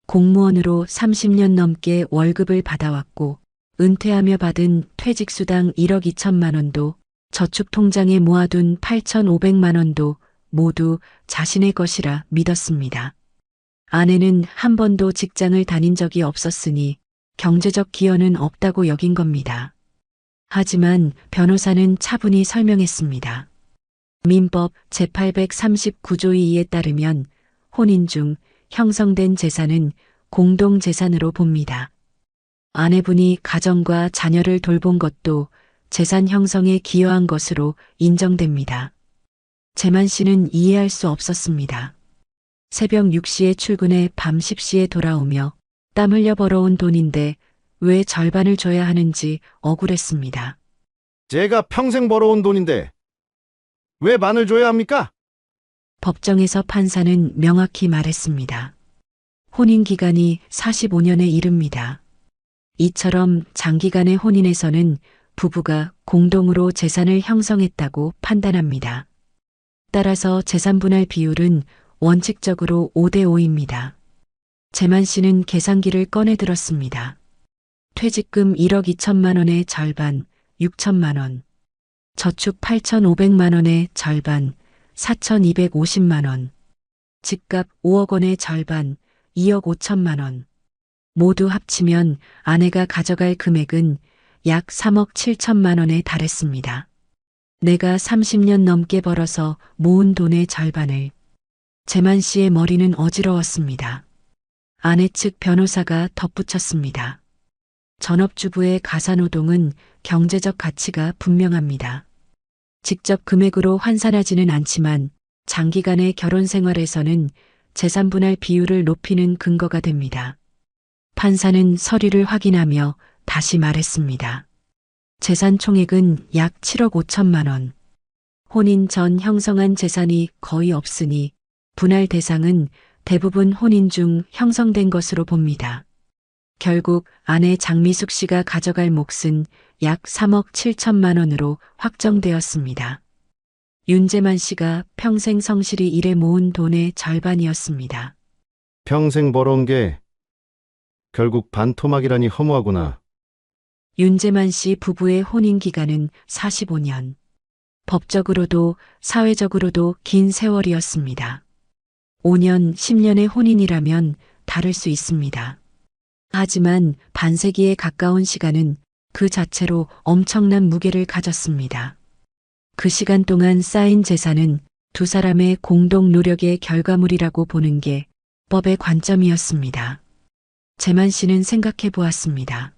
공무원으로 30년 넘게 월급을 받아왔고 은퇴하며 받은 퇴직수당 1억 2천만 원도 저축통장에 모아둔 8,500만 원도 모두 자신의 것이라 믿었습니다. 아내는 한 번도 직장을 다닌 적이 없었으니 경제적 기여는 없다고 여긴 겁니다. 하지만 변호사는 차분히 설명했습니다. 민법 제839조 2에 따르면 혼인 중 형성된 재산은 공동재산으로 봅니다. 아내분이 가정과 자녀를 돌본 것도 재산 형성에 기여한 것으로 인정됩니다. 재만 씨는 이해할 수 없었습니다. 새벽 6시에 출근해 밤 10시에 돌아오며 땀 흘려 벌어온 돈인데 왜 절반을 줘야 하는지 억울했습니다. 제가 평생 벌어온 돈인데 왜 반을 줘야 합니까? 법정에서 판사는 명확히 말했습니다. 혼인 기간이 45년에 이릅니다. 이처럼 장기간의 혼인에서는 부부가 공동으로 재산을 형성했다고 판단합니다. 따라서 재산 분할 비율은 원칙적으로 5대5입니다. 재만 씨는 계산기를 꺼내 들었습니다. 퇴직금 1억 2천만 원의 절반, 6천만 원. 저축 8,500만 원의 절반, 4,250만 원. 집값 5억 원의 절반, 2억 5천만 원. 모두 합치면 아내가 가져갈 금액은 약 3억 7천만 원에 달했습니다. 내가 30년 넘게 벌어서 모은 돈의 절반을. 재만 씨의 머리는 어지러웠습니다. 아내 측 변호사가 덧붙였습니다. 전업주부의 가사노동은 경제적 가치가 분명합니다. 직접 금액으로 환산하지는 않지만 장기간의 결혼 생활에서는 재산 분할 비율을 높이는 근거가 됩니다. 판사는 서류를 확인하며 다시 말했습니다. 재산 총액은 약 7억 5천만 원. 혼인 전 형성한 재산이 거의 없으니 분할 대상은 대부분 혼인 중 형성된 것으로 봅니다. 결국 아내 장미숙 씨가 가져갈 몫은 약 3억 7천만 원으로 확정되었습니다. 윤재만 씨가 평생 성실히 일해 모은 돈의 절반이었습니다. 평생 벌어온 게 결국 반토막이라니 허무하구나. 윤재만 씨 부부의 혼인 기간은 45년. 법적으로도 사회적으로도 긴 세월이었습니다. 5년, 10년의 혼인이라면 다를 수 있습니다. 하지만 반세기에 가까운 시간은 그 자체로 엄청난 무게를 가졌습니다. 그 시간 동안 쌓인 재산은 두 사람의 공동 노력의 결과물이라고 보는 게 법의 관점이었습니다. 재만 씨는 생각해 보았습니다.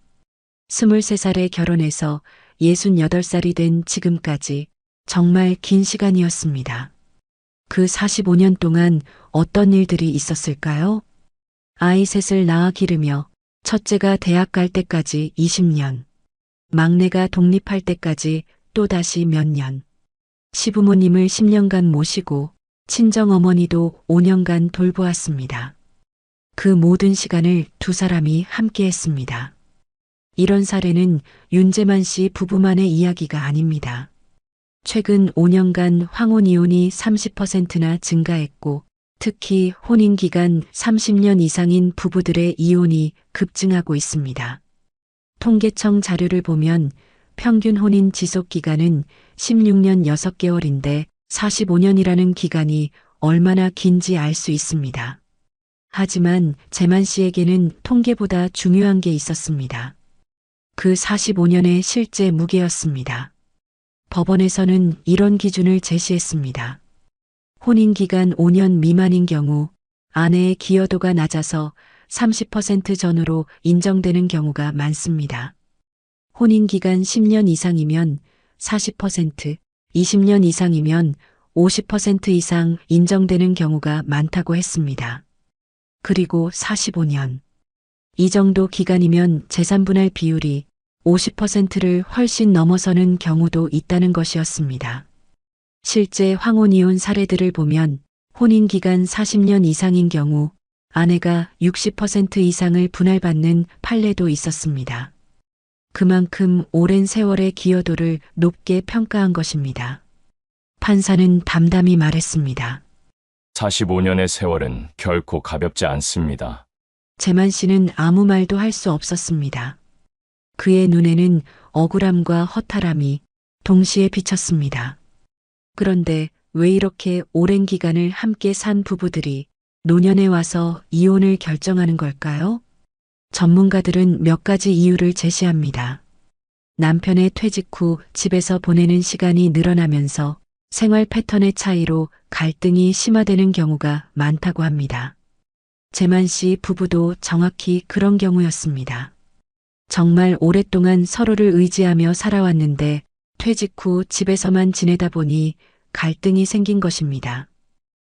23살에 결혼해서 68살이 된 지금까지 정말 긴 시간이었습니다. 그 45년 동안 어떤 일들이 있었을까요? 아이 셋을 낳아 기르며 첫째가 대학 갈 때까지 20년, 막내가 독립할 때까지 또다시 몇 년, 시부모님을 10년간 모시고 친정어머니도 5년간 돌보았습니다. 그 모든 시간을 두 사람이 함께 했습니다. 이런 사례는 윤재만 씨 부부만의 이야기가 아닙니다. 최근 5년간 황혼 이혼이 30%나 증가했고 특히 혼인 기간 30년 이상인 부부들의 이혼이 급증하고 있습니다. 통계청 자료를 보면 평균 혼인 지속 기간은 16년 6개월인데 45년이라는 기간이 얼마나 긴지 알 수 있습니다. 하지만 재만 씨에게는 통계보다 중요한 게 있었습니다. 그 45년의 실제 무게였습니다. 법원에서는 이런 기준을 제시했습니다. 혼인 기간 5년 미만인 경우 아내의 기여도가 낮아서 30% 전후로 인정되는 경우가 많습니다. 혼인 기간 10년 이상이면 40%, 20년 이상이면 50% 이상 인정되는 경우가 많다고 했습니다. 그리고 45년. 이 정도 기간이면 재산분할 비율이 50%를 훨씬 넘어서는 경우도 있다는 것이었습니다. 실제 황혼 이혼 사례들을 보면 혼인 기간 40년 이상인 경우 아내가 60% 이상을 분할받는 판례도 있었습니다. 그만큼 오랜 세월의 기여도를 높게 평가한 것입니다. 판사는 담담히 말했습니다. 45년의 세월은 결코 가볍지 않습니다. 재만 씨는 아무 말도 할 수 없었습니다. 그의 눈에는 억울함과 허탈함이 동시에 비쳤습니다. 그런데 왜 이렇게 오랜 기간을 함께 산 부부들이 노년에 와서 이혼을 결정하는 걸까요? 전문가들은 몇 가지 이유를 제시합니다. 남편의 퇴직 후 집에서 보내는 시간이 늘어나면서 생활 패턴의 차이로 갈등이 심화되는 경우가 많다고 합니다. 재만 씨 부부도 정확히 그런 경우였습니다. 정말 오랫동안 서로를 의지하며 살아왔는데 퇴직 후 집에서만 지내다 보니 갈등이 생긴 것입니다.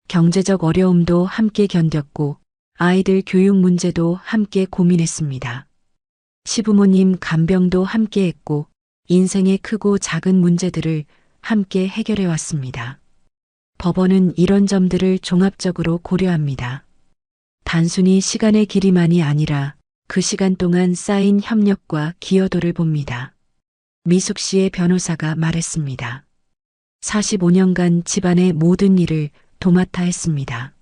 경제적 어려움도 함께 견뎠고 아이들 교육 문제도 함께 고민했습니다. 시부모님 간병도 함께 했고 인생의 크고 작은 문제들을 함께 해결해 왔습니다. 법원은 이런 점들을 종합적으로 고려합니다. 단순히 시간의 길이만이 아니라 그 시간 동안 쌓인 협력과 기여도를 봅니다. 미숙 씨의 변호사가 말했습니다. 45년간 집안의 모든 일을 도맡아 했습니다.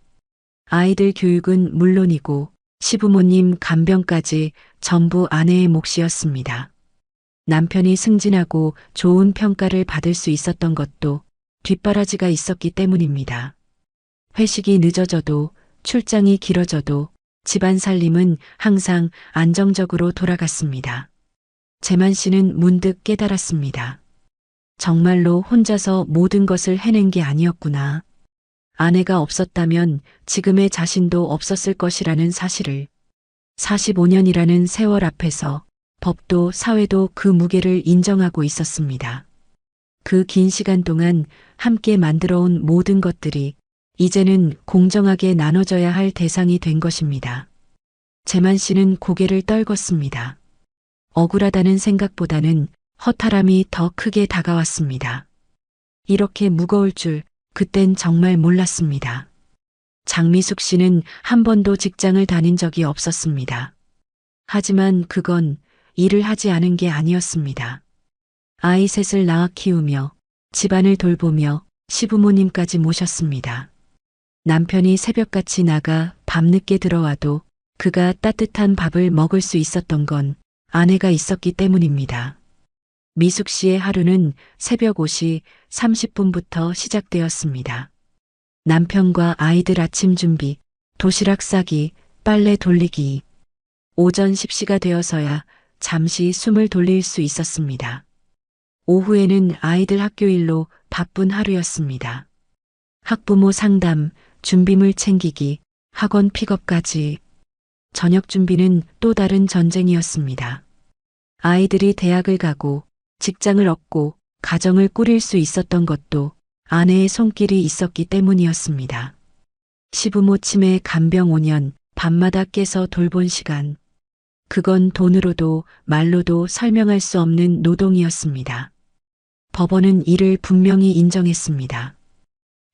아이들 교육은 물론이고 시부모님 간병까지 전부 아내의 몫이었습니다. 남편이 승진하고 좋은 평가를 받을 수 있었던 것도 뒷바라지가 있었기 때문입니다. 회식이 늦어져도 출장이 길어져도 집안 살림은 항상 안정적으로 돌아갔습니다. 재만 씨는 문득 깨달았습니다. 정말로 혼자서 모든 것을 해낸 게 아니었구나. 아내가 없었다면 지금의 자신도 없었을 것이라는 사실을 45년이라는 세월 앞에서 법도 사회도 그 무게를 인정하고 있었습니다. 그 긴 시간 동안 함께 만들어온 모든 것들이 이제는 공정하게 나눠져야 할 대상이 된 것입니다. 재만 씨는 고개를 떨궜습니다. 억울하다는 생각보다는 허탈함이 더 크게 다가왔습니다. 이렇게 무거울 줄 그땐 정말 몰랐습니다. 장미숙 씨는 한 번도 직장을 다닌 적이 없었습니다. 하지만 그건 일을 하지 않은 게 아니었습니다. 아이 셋을 낳아 키우며 집안을 돌보며 시부모님까지 모셨습니다. 남편이 새벽같이 나가 밤늦게 들어와도 그가 따뜻한 밥을 먹을 수 있었던 건 아내가 있었기 때문입니다. 미숙 씨의 하루는 새벽 5시 30분부터 시작되었습니다. 남편과 아이들 아침 준비, 도시락 싸기, 빨래 돌리기. 오전 10시가 되어서야 잠시 숨을 돌릴 수 있었습니다. 오후에는 아이들 학교 일로 바쁜 하루였습니다. 학부모 상담, 준비물 챙기기, 학원 픽업까지. 저녁 준비는 또 다른 전쟁이었습니다. 아이들이 대학을 가고 직장을 얻고 가정을 꾸릴 수 있었던 것도 아내의 손길이 있었기 때문이었습니다. 시부모 치매 간병 5년, 밤마다 깨서 돌본 시간. 그건 돈으로도 말로도 설명할 수 없는 노동이었습니다. 법원은 이를 분명히 인정했습니다.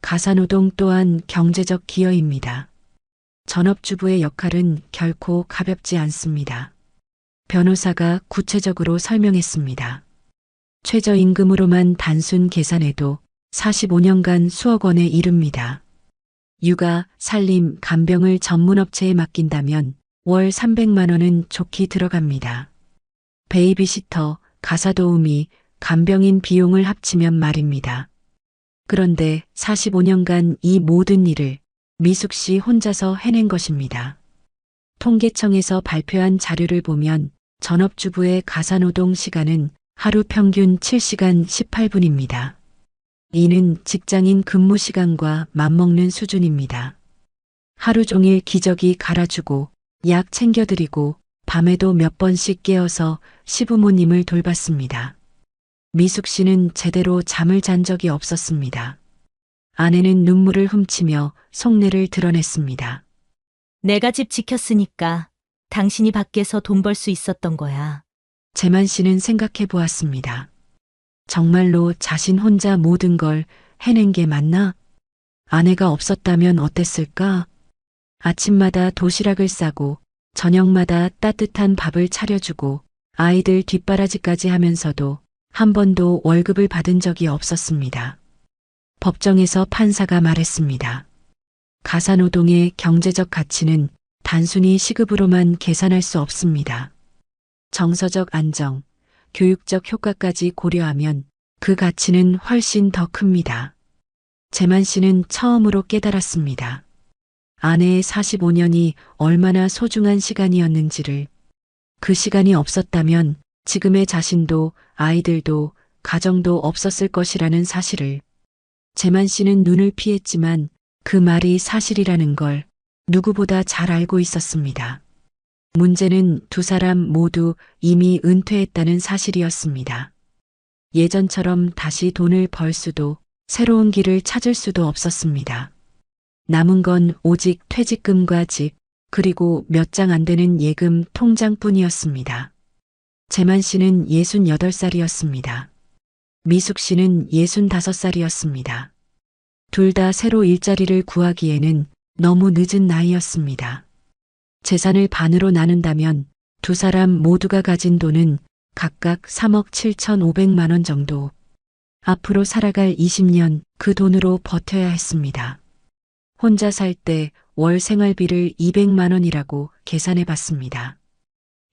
가사노동 또한 경제적 기여입니다. 전업주부의 역할은 결코 가볍지 않습니다. 변호사가 구체적으로 설명했습니다. 최저임금으로만 단순 계산해도 45년간 수억 원에 이릅니다. 육아, 살림, 간병을 전문업체에 맡긴다면 월 300만 원은 좋게 들어갑니다. 베이비시터, 가사도우미, 간병인 비용을 합치면 말입니다. 그런데 45년간 이 모든 일을 미숙 씨 혼자서 해낸 것입니다. 통계청에서 발표한 자료를 보면 전업주부의 가사노동 시간은 하루 평균 7시간 18분입니다. 이는 직장인 근무 시간과 맞먹는 수준입니다. 하루 종일 기저귀 갈아주고 약 챙겨드리고 밤에도 몇 번씩 깨어서 시부모님을 돌봤습니다. 미숙 씨는 제대로 잠을 잔 적이 없었습니다. 아내는 눈물을 훔치며 속내를 드러냈습니다. 내가 집 지켰으니까 당신이 밖에서 돈 벌 수 있었던 거야. 재만 씨는 생각해 보았습니다. 정말로 자신 혼자 모든 걸 해낸 게 맞나? 아내가 없었다면 어땠을까? 아침마다 도시락을 싸고 저녁마다 따뜻한 밥을 차려주고 아이들 뒷바라지까지 하면서도 한 번도 월급을 받은 적이 없었습니다. 법정에서 판사가 말했습니다. 가사노동의 경제적 가치는 단순히 시급으로만 계산할 수 없습니다. 정서적 안정, 교육적 효과까지 고려하면 그 가치는 훨씬 더 큽니다. 재만 씨는 처음으로 깨달았습니다. 아내의 45년이 얼마나 소중한 시간이었는지를. 그 시간이 없었다면 지금의 자신도 아이들도 가정도 없었을 것이라는 사실을. 재만 씨는 눈을 피했지만 그 말이 사실이라는 걸 누구보다 잘 알고 있었습니다. 문제는 두 사람 모두 이미 은퇴했다는 사실이었습니다. 예전처럼 다시 돈을 벌 수도 새로운 길을 찾을 수도 없었습니다. 남은 건 오직 퇴직금과 집, 그리고 몇 장 안 되는 예금 통장뿐이었습니다. 재만 씨는 68살이었습니다. 미숙 씨는 65살이었습니다. 둘 다 새로 일자리를 구하기에는 너무 늦은 나이였습니다. 재산을 반으로 나눈다면 두 사람 모두가 가진 돈은 각각 3억 7,500만 원 정도. 앞으로 살아갈 20년 그 돈으로 버텨야 했습니다. 혼자 살 때 월 생활비를 200만 원이라고 계산해 봤습니다.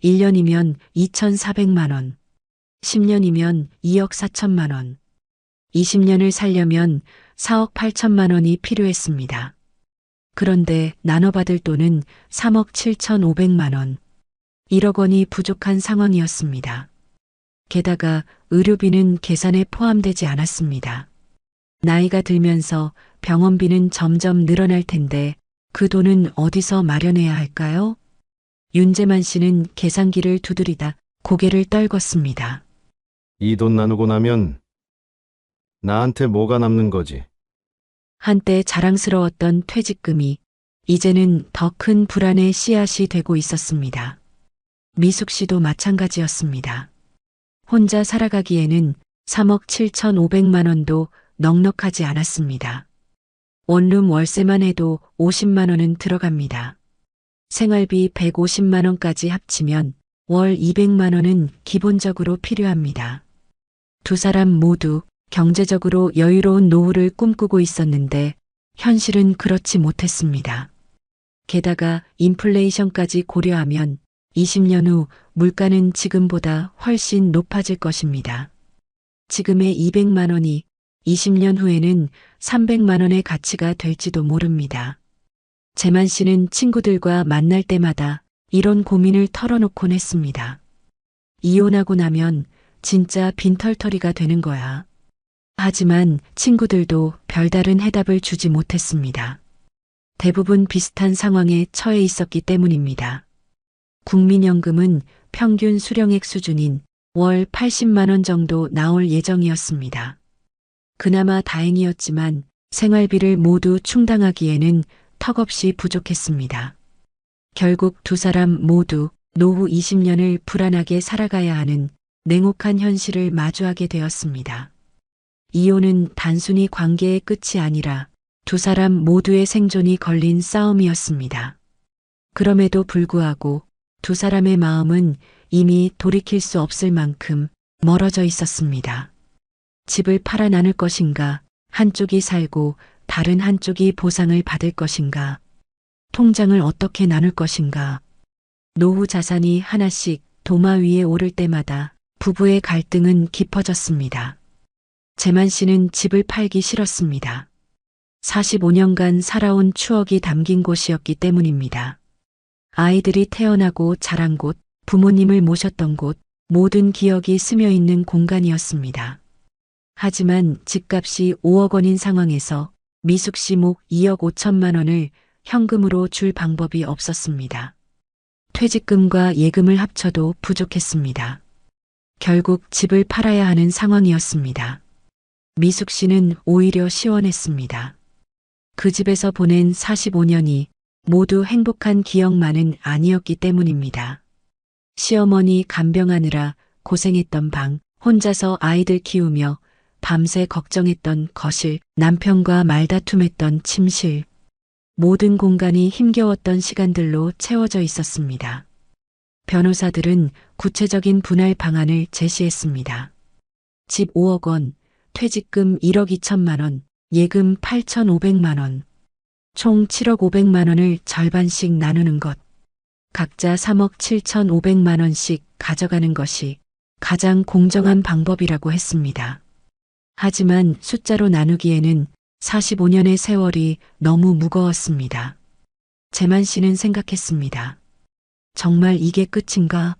1년이면 2,400만 원, 10년이면 2억 4천만 원, 20년을 살려면 4억 8천만 원이 필요했습니다. 그런데 나눠받을 돈은 3억 7,500만 원, 1억 원이 부족한 상황이었습니다. 게다가 의료비는 계산에 포함되지 않았습니다. 나이가 들면서 병원비는 점점 늘어날 텐데 그 돈은 어디서 마련해야 할까요? 윤재만 씨는 계산기를 두드리다 고개를 떨궜습니다. 이 돈 나누고 나면 나한테 뭐가 남는 거지? 한때 자랑스러웠던 퇴직금이 이제는 더 큰 불안의 씨앗이 되고 있었습니다. 미숙 씨도 마찬가지였습니다. 혼자 살아가기에는 3억 7,500만 원도 넉넉하지 않았습니다. 원룸 월세만 해도 50만 원은 들어갑니다. 생활비 150만 원까지 합치면 월 200만 원은 기본적으로 필요합니다. 두 사람 모두 경제적으로 여유로운 노후를 꿈꾸고 있었는데 현실은 그렇지 못했습니다. 게다가 인플레이션까지 고려하면 20년 후 물가는 지금보다 훨씬 높아질 것입니다. 지금의 200만 원이 20년 후에는 300만 원의 가치가 될지도 모릅니다. 재만 씨는 친구들과 만날 때마다 이런 고민을 털어놓곤 했습니다. 이혼하고 나면 진짜 빈털터리가 되는 거야. 하지만 친구들도 별다른 해답을 주지 못했습니다. 대부분 비슷한 상황에 처해 있었기 때문입니다. 국민연금은 평균 수령액 수준인 월 80만 원 정도 나올 예정이었습니다. 그나마 다행이었지만 생활비를 모두 충당하기에는 턱없이 부족했습니다. 결국 두 사람 모두 노후 20년을 불안하게 살아가야 하는 냉혹한 현실을 마주하게 되었습니다. 이혼은 단순히 관계의 끝이 아니라 두 사람 모두의 생존이 걸린 싸움이었습니다. 그럼에도 불구하고 두 사람의 마음은 이미 돌이킬 수 없을 만큼 멀어져 있었습니다. 집을 팔아 나눌 것인가, 한쪽이 살고 다른 한쪽이 보상을 받을 것인가, 통장을 어떻게 나눌 것인가. 노후 자산이 하나씩 도마 위에 오를 때마다 부부의 갈등은 깊어졌습니다. 재만 씨는 집을 팔기 싫었습니다. 45년간 살아온 추억이 담긴 곳이었기 때문입니다. 아이들이 태어나고 자란 곳, 부모님을 모셨던 곳, 모든 기억이 스며 있는 공간이었습니다. 하지만 집값이 5억 원인 상황에서 미숙 씨 목 2억 5천만 원을 현금으로 줄 방법이 없었습니다. 퇴직금과 예금을 합쳐도 부족했습니다. 결국 집을 팔아야 하는 상황이었습니다. 미숙 씨는 오히려 시원했습니다. 그 집에서 보낸 45년이 모두 행복한 기억만은 아니었기 때문입니다. 시어머니 간병하느라 고생했던 방, 혼자서 아이들 키우며 밤새 걱정했던 거실, 남편과 말다툼했던 침실, 모든 공간이 힘겨웠던 시간들로 채워져 있었습니다. 변호사들은 구체적인 분할 방안을 제시했습니다. 집 5억 원, 퇴직금 1억 2천만 원, 예금 8,500만 원, 총 7억 500만 원을 절반씩 나누는 것, 각자 3억 7,500만 원씩 가져가는 것이 가장 공정한 방법이라고 했습니다. 하지만 숫자로 나누기에는 45년의 세월이 너무 무거웠습니다. 재만 씨는 생각했습니다. 정말 이게 끝인가?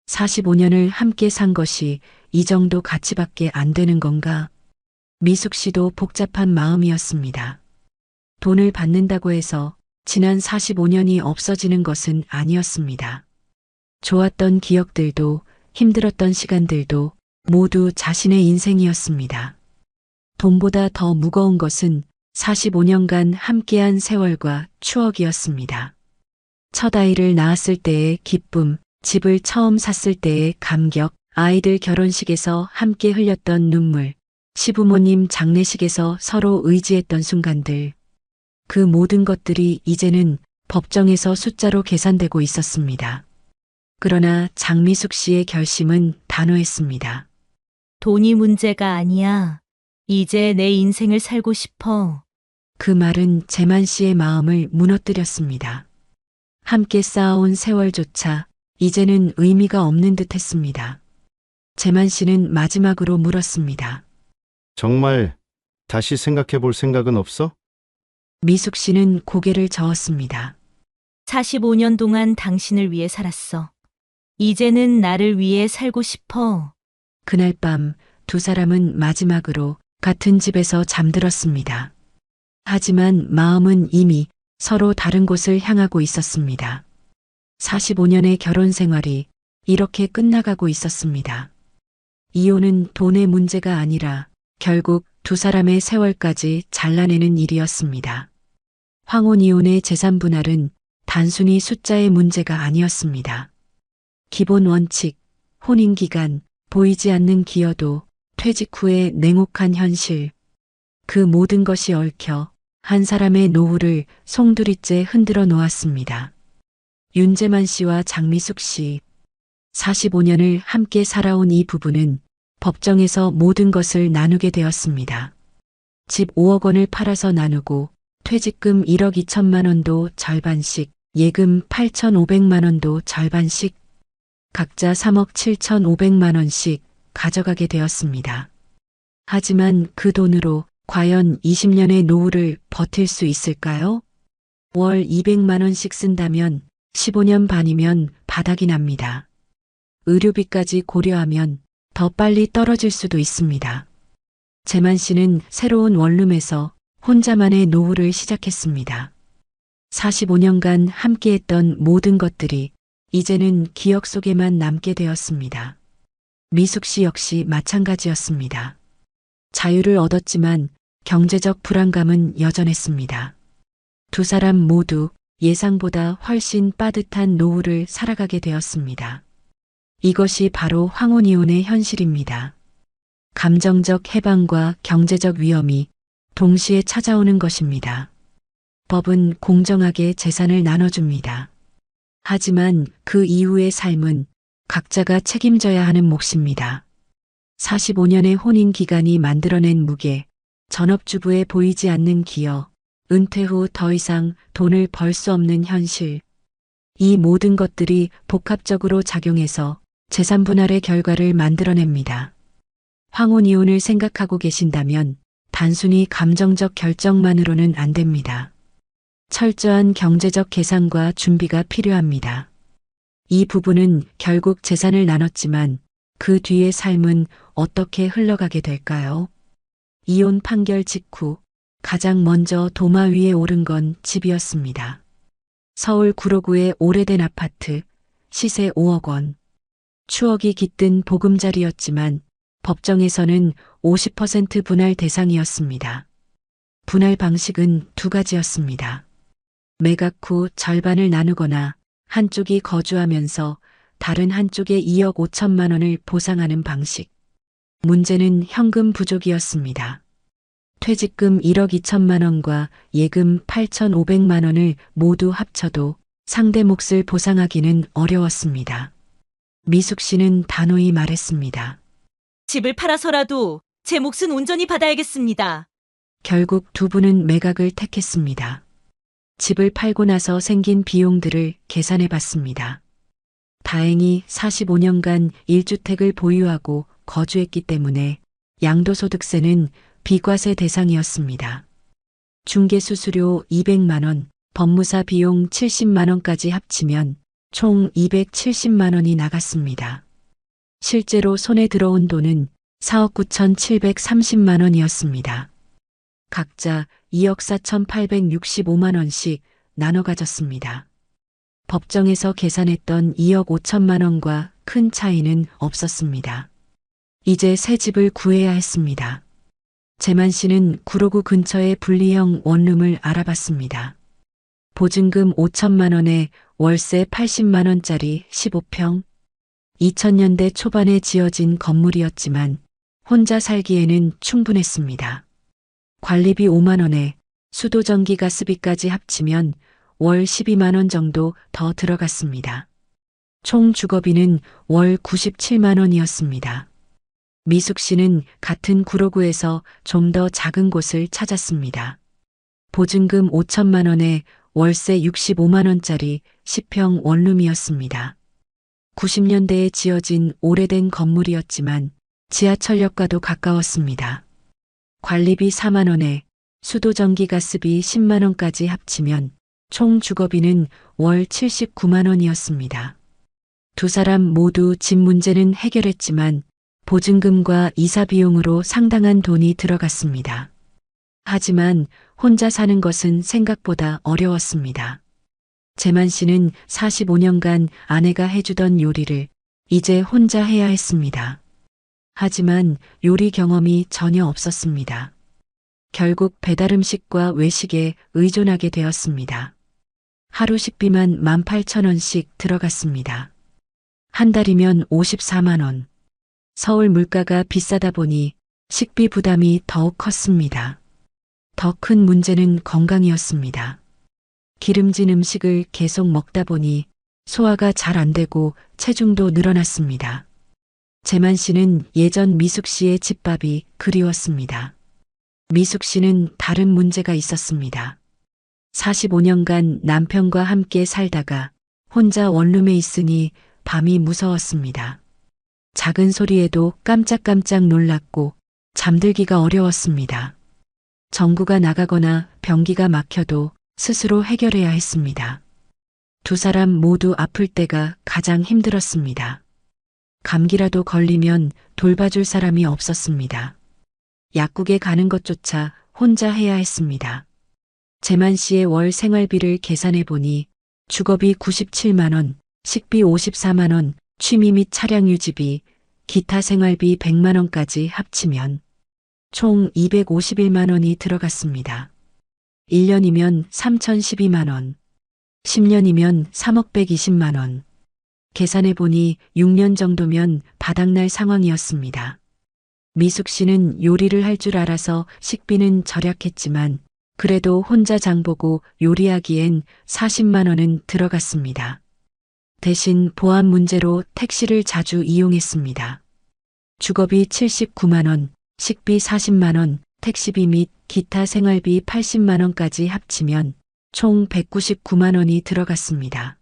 45년을 함께 산 것이 이 정도 가치밖에 안 되는 건가? 미숙 씨도 복잡한 마음이었습니다. 돈을 받는다고 해서 지난 45년이 없어지는 것은 아니었습니다. 좋았던 기억들도 힘들었던 시간들도 모두 자신의 인생이었습니다. 돈보다 더 무거운 것은 45년간 함께한 세월과 추억이었습니다. 첫 아이를 낳았을 때의 기쁨, 집을 처음 샀을 때의 감격, 아이들 결혼식에서 함께 흘렸던 눈물, 시부모님 장례식에서 서로 의지했던 순간들, 그 모든 것들이 이제는 법정에서 숫자로 계산되고 있었습니다. 그러나 장미숙 씨의 결심은 단호했습니다. 돈이 문제가 아니야. 이제 내 인생을 살고 싶어. 그 말은 재만 씨의 마음을 무너뜨렸습니다. 함께 쌓아온 세월조차 이제는 의미가 없는 듯 했습니다. 재만 씨는 마지막으로 물었습니다. 정말 다시 생각해 볼 생각은 없어? 미숙 씨는 고개를 저었습니다. 45년 동안 당신을 위해 살았어. 이제는 나를 위해 살고 싶어. 그날 밤 두 사람은 마지막으로 같은 집에서 잠들었습니다. 하지만 마음은 이미 서로 다른 곳을 향하고 있었습니다. 45년의 결혼 생활이 이렇게 끝나가고 있었습니다. 이혼은 돈의 문제가 아니라 결국 두 사람의 세월까지 잘라내는 일이었습니다. 황혼 이혼의 재산 분할은 단순히 숫자의 문제가 아니었습니다. 기본 원칙, 혼인 기간, 보이지 않는 기여도, 퇴직 후의 냉혹한 현실, 그 모든 것이 얽혀 한 사람의 노후를 송두리째 흔들어 놓았습니다. 윤재만 씨와 장미숙 씨, 45년을 함께 살아온 이 부부는 법정에서 모든 것을 나누게 되었습니다. 집 5억 원을 팔아서 나누고 퇴직금 1억 2천만 원도 절반씩, 예금 8,500만 원도 절반씩, 각자 3억 7,500만 원씩 가져가게 되었습니다. 하지만 그 돈으로 과연 20년의 노후를 버틸 수 있을까요? 월 200만 원씩 쓴다면 15년 반이면 바닥이 납니다. 의료비까지 고려하면 더 빨리 떨어질 수도 있습니다. 재만 씨는 새로운 원룸에서 혼자만의 노후를 시작했습니다. 45년간 함께했던 모든 것들이 이제는 기억 속에만 남게 되었습니다. 미숙 씨 역시 마찬가지였습니다. 자유를 얻었지만 경제적 불안감은 여전했습니다. 두 사람 모두 예상보다 훨씬 빠듯한 노후를 살아가게 되었습니다. 이것이 바로 황혼이혼의 현실입니다. 감정적 해방과 경제적 위험이 동시에 찾아오는 것입니다. 법은 공정하게 재산을 나눠줍니다. 하지만 그 이후의 삶은 각자가 책임져야 하는 몫입니다. 45년의 혼인 기간이 만들어낸 무게, 전업주부에 보이지 않는 기여, 은퇴 후 더 이상 돈을 벌 수 없는 현실. 이 모든 것들이 복합적으로 작용해서 재산 분할의 결과를 만들어냅니다. 황혼 이혼을 생각하고 계신다면 단순히 감정적 결정만으로는 안 됩니다. 철저한 경제적 계산과 준비가 필요합니다. 이 부부는 결국 재산을 나눴지만 그 뒤의 삶은 어떻게 흘러가게 될까요? 이혼 판결 직후 가장 먼저 도마 위에 오른 건 집이었습니다. 서울 구로구의 오래된 아파트, 시세 5억 원. 추억이 깃든 보금자리였지만 법정에서는 50% 분할 대상이었습니다. 분할 방식은 두 가지였습니다. 매각 후 절반을 나누거나 한쪽이 거주하면서 다른 한쪽에 2억 5천만 원을 보상하는 방식. 문제는 현금 부족이었습니다. 퇴직금 1억 2천만 원과 예금 8,500만 원을 모두 합쳐도 상대 몫을 보상하기는 어려웠습니다. 미숙 씨는 단호히 말했습니다. 집을 팔아서라도 제 몫은 온전히 받아야겠습니다. 결국 두 분은 매각을 택했습니다. 집을 팔고 나서 생긴 비용들을 계산해 봤습니다. 다행히 45년간 1주택을 보유하고 거주했기 때문에 양도소득세는 비과세 대상이었습니다. 중개수수료 200만 원, 법무사 비용 70만 원까지 합치면 총 270만 원이 나갔습니다. 실제로 손에 들어온 돈은 4억 9,730만 원이었습니다. 각자 2억 4,865만 원씩 나눠 가졌습니다. 법정에서 계산했던 2억 5천만 원과 큰 차이는 없었습니다. 이제 새 집을 구해야 했습니다. 재만 씨는 구로구 근처의 분리형 원룸을 알아봤습니다. 보증금 5천만 원에 월세 80만 원짜리 15평. 2000년대 초반에 지어진 건물이었지만 혼자 살기에는 충분했습니다. 관리비 5만 원에 수도 전기 가스비까지 합치면 월 12만 원 정도 더 들어갔습니다. 총 주거비는 월 97만 원이었습니다. 미숙 씨는 같은 구로구에서 좀 더 작은 곳을 찾았습니다. 보증금 5천만 원에 월세 65만 원짜리 10평 원룸이었습니다. 90년대에 지어진 오래된 건물이었지만 지하철역과도 가까웠습니다. 관리비 4만 원에 수도 전기 가스비 10만 원까지 합치면 총 주거비는 월 79만 원이었습니다. 두 사람 모두 집 문제는 해결했지만 보증금과 이사 비용으로 상당한 돈이 들어갔습니다. 하지만 혼자 사는 것은 생각보다 어려웠습니다. 재만 씨는 45년간 아내가 해주던 요리를 이제 혼자 해야 했습니다. 하지만 요리 경험이 전혀 없었습니다. 결국 배달 음식과 외식에 의존하게 되었습니다. 하루 식비만 18,000원씩 들어갔습니다. 한 달이면 54만 원. 서울 물가가 비싸다 보니 식비 부담이 더욱 컸습니다. 더 큰 문제는 건강이었습니다. 기름진 음식을 계속 먹다 보니 소화가 잘 안 되고 체중도 늘어났습니다. 재만 씨는 예전 미숙 씨의 집밥이 그리웠습니다. 미숙 씨는 다른 문제가 있었습니다. 45년간 남편과 함께 살다가 혼자 원룸에 있으니 밤이 무서웠습니다. 작은 소리에도 깜짝깜짝 놀랐고 잠들기가 어려웠습니다. 전구가 나가거나 변기가 막혀도 스스로 해결해야 했습니다. 두 사람 모두 아플 때가 가장 힘들었습니다. 감기라도 걸리면 돌봐줄 사람이 없었습니다. 약국에 가는 것조차 혼자 해야 했습니다. 재만 씨의 월 생활비를 계산해 보니 주거비 97만 원, 식비 54만 원, 취미 및 차량 유지비, 기타 생활비 100만 원까지 합치면 총 251만 원이 들어갔습니다. 1년이면 3,012만 원, 10년이면 3억 120만 원. 계산해 보니 6년 정도면 바닥날 상황이었습니다. 미숙 씨는 요리를 할 줄 알아서 식비는 절약했지만 그래도 혼자 장보고 요리하기엔 40만 원은 들어갔습니다. 대신 보안 문제로 택시를 자주 이용했습니다. 주거비 79만 원, 식비 40만 원, 택시비 및 기타 생활비 80만 원까지 합치면 총 199만 원이 들어갔습니다.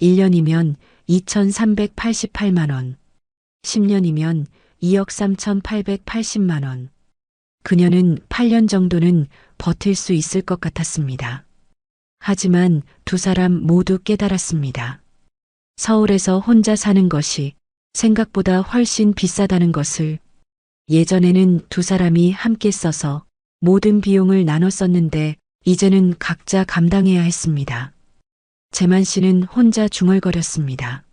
1년이면 2,388만 원, 10년이면 2억 3,880만 원. 그녀는 8년 정도는 버틸 수 있을 것 같았습니다. 하지만 두 사람 모두 깨달았습니다. 서울에서 혼자 사는 것이 생각보다 훨씬 비싸다는 것을. 예전에는 두 사람이 함께 써서 모든 비용을 나눠 썼는데 이제는 각자 감당해야 했습니다. 재만 씨는 혼자 중얼거렸습니다.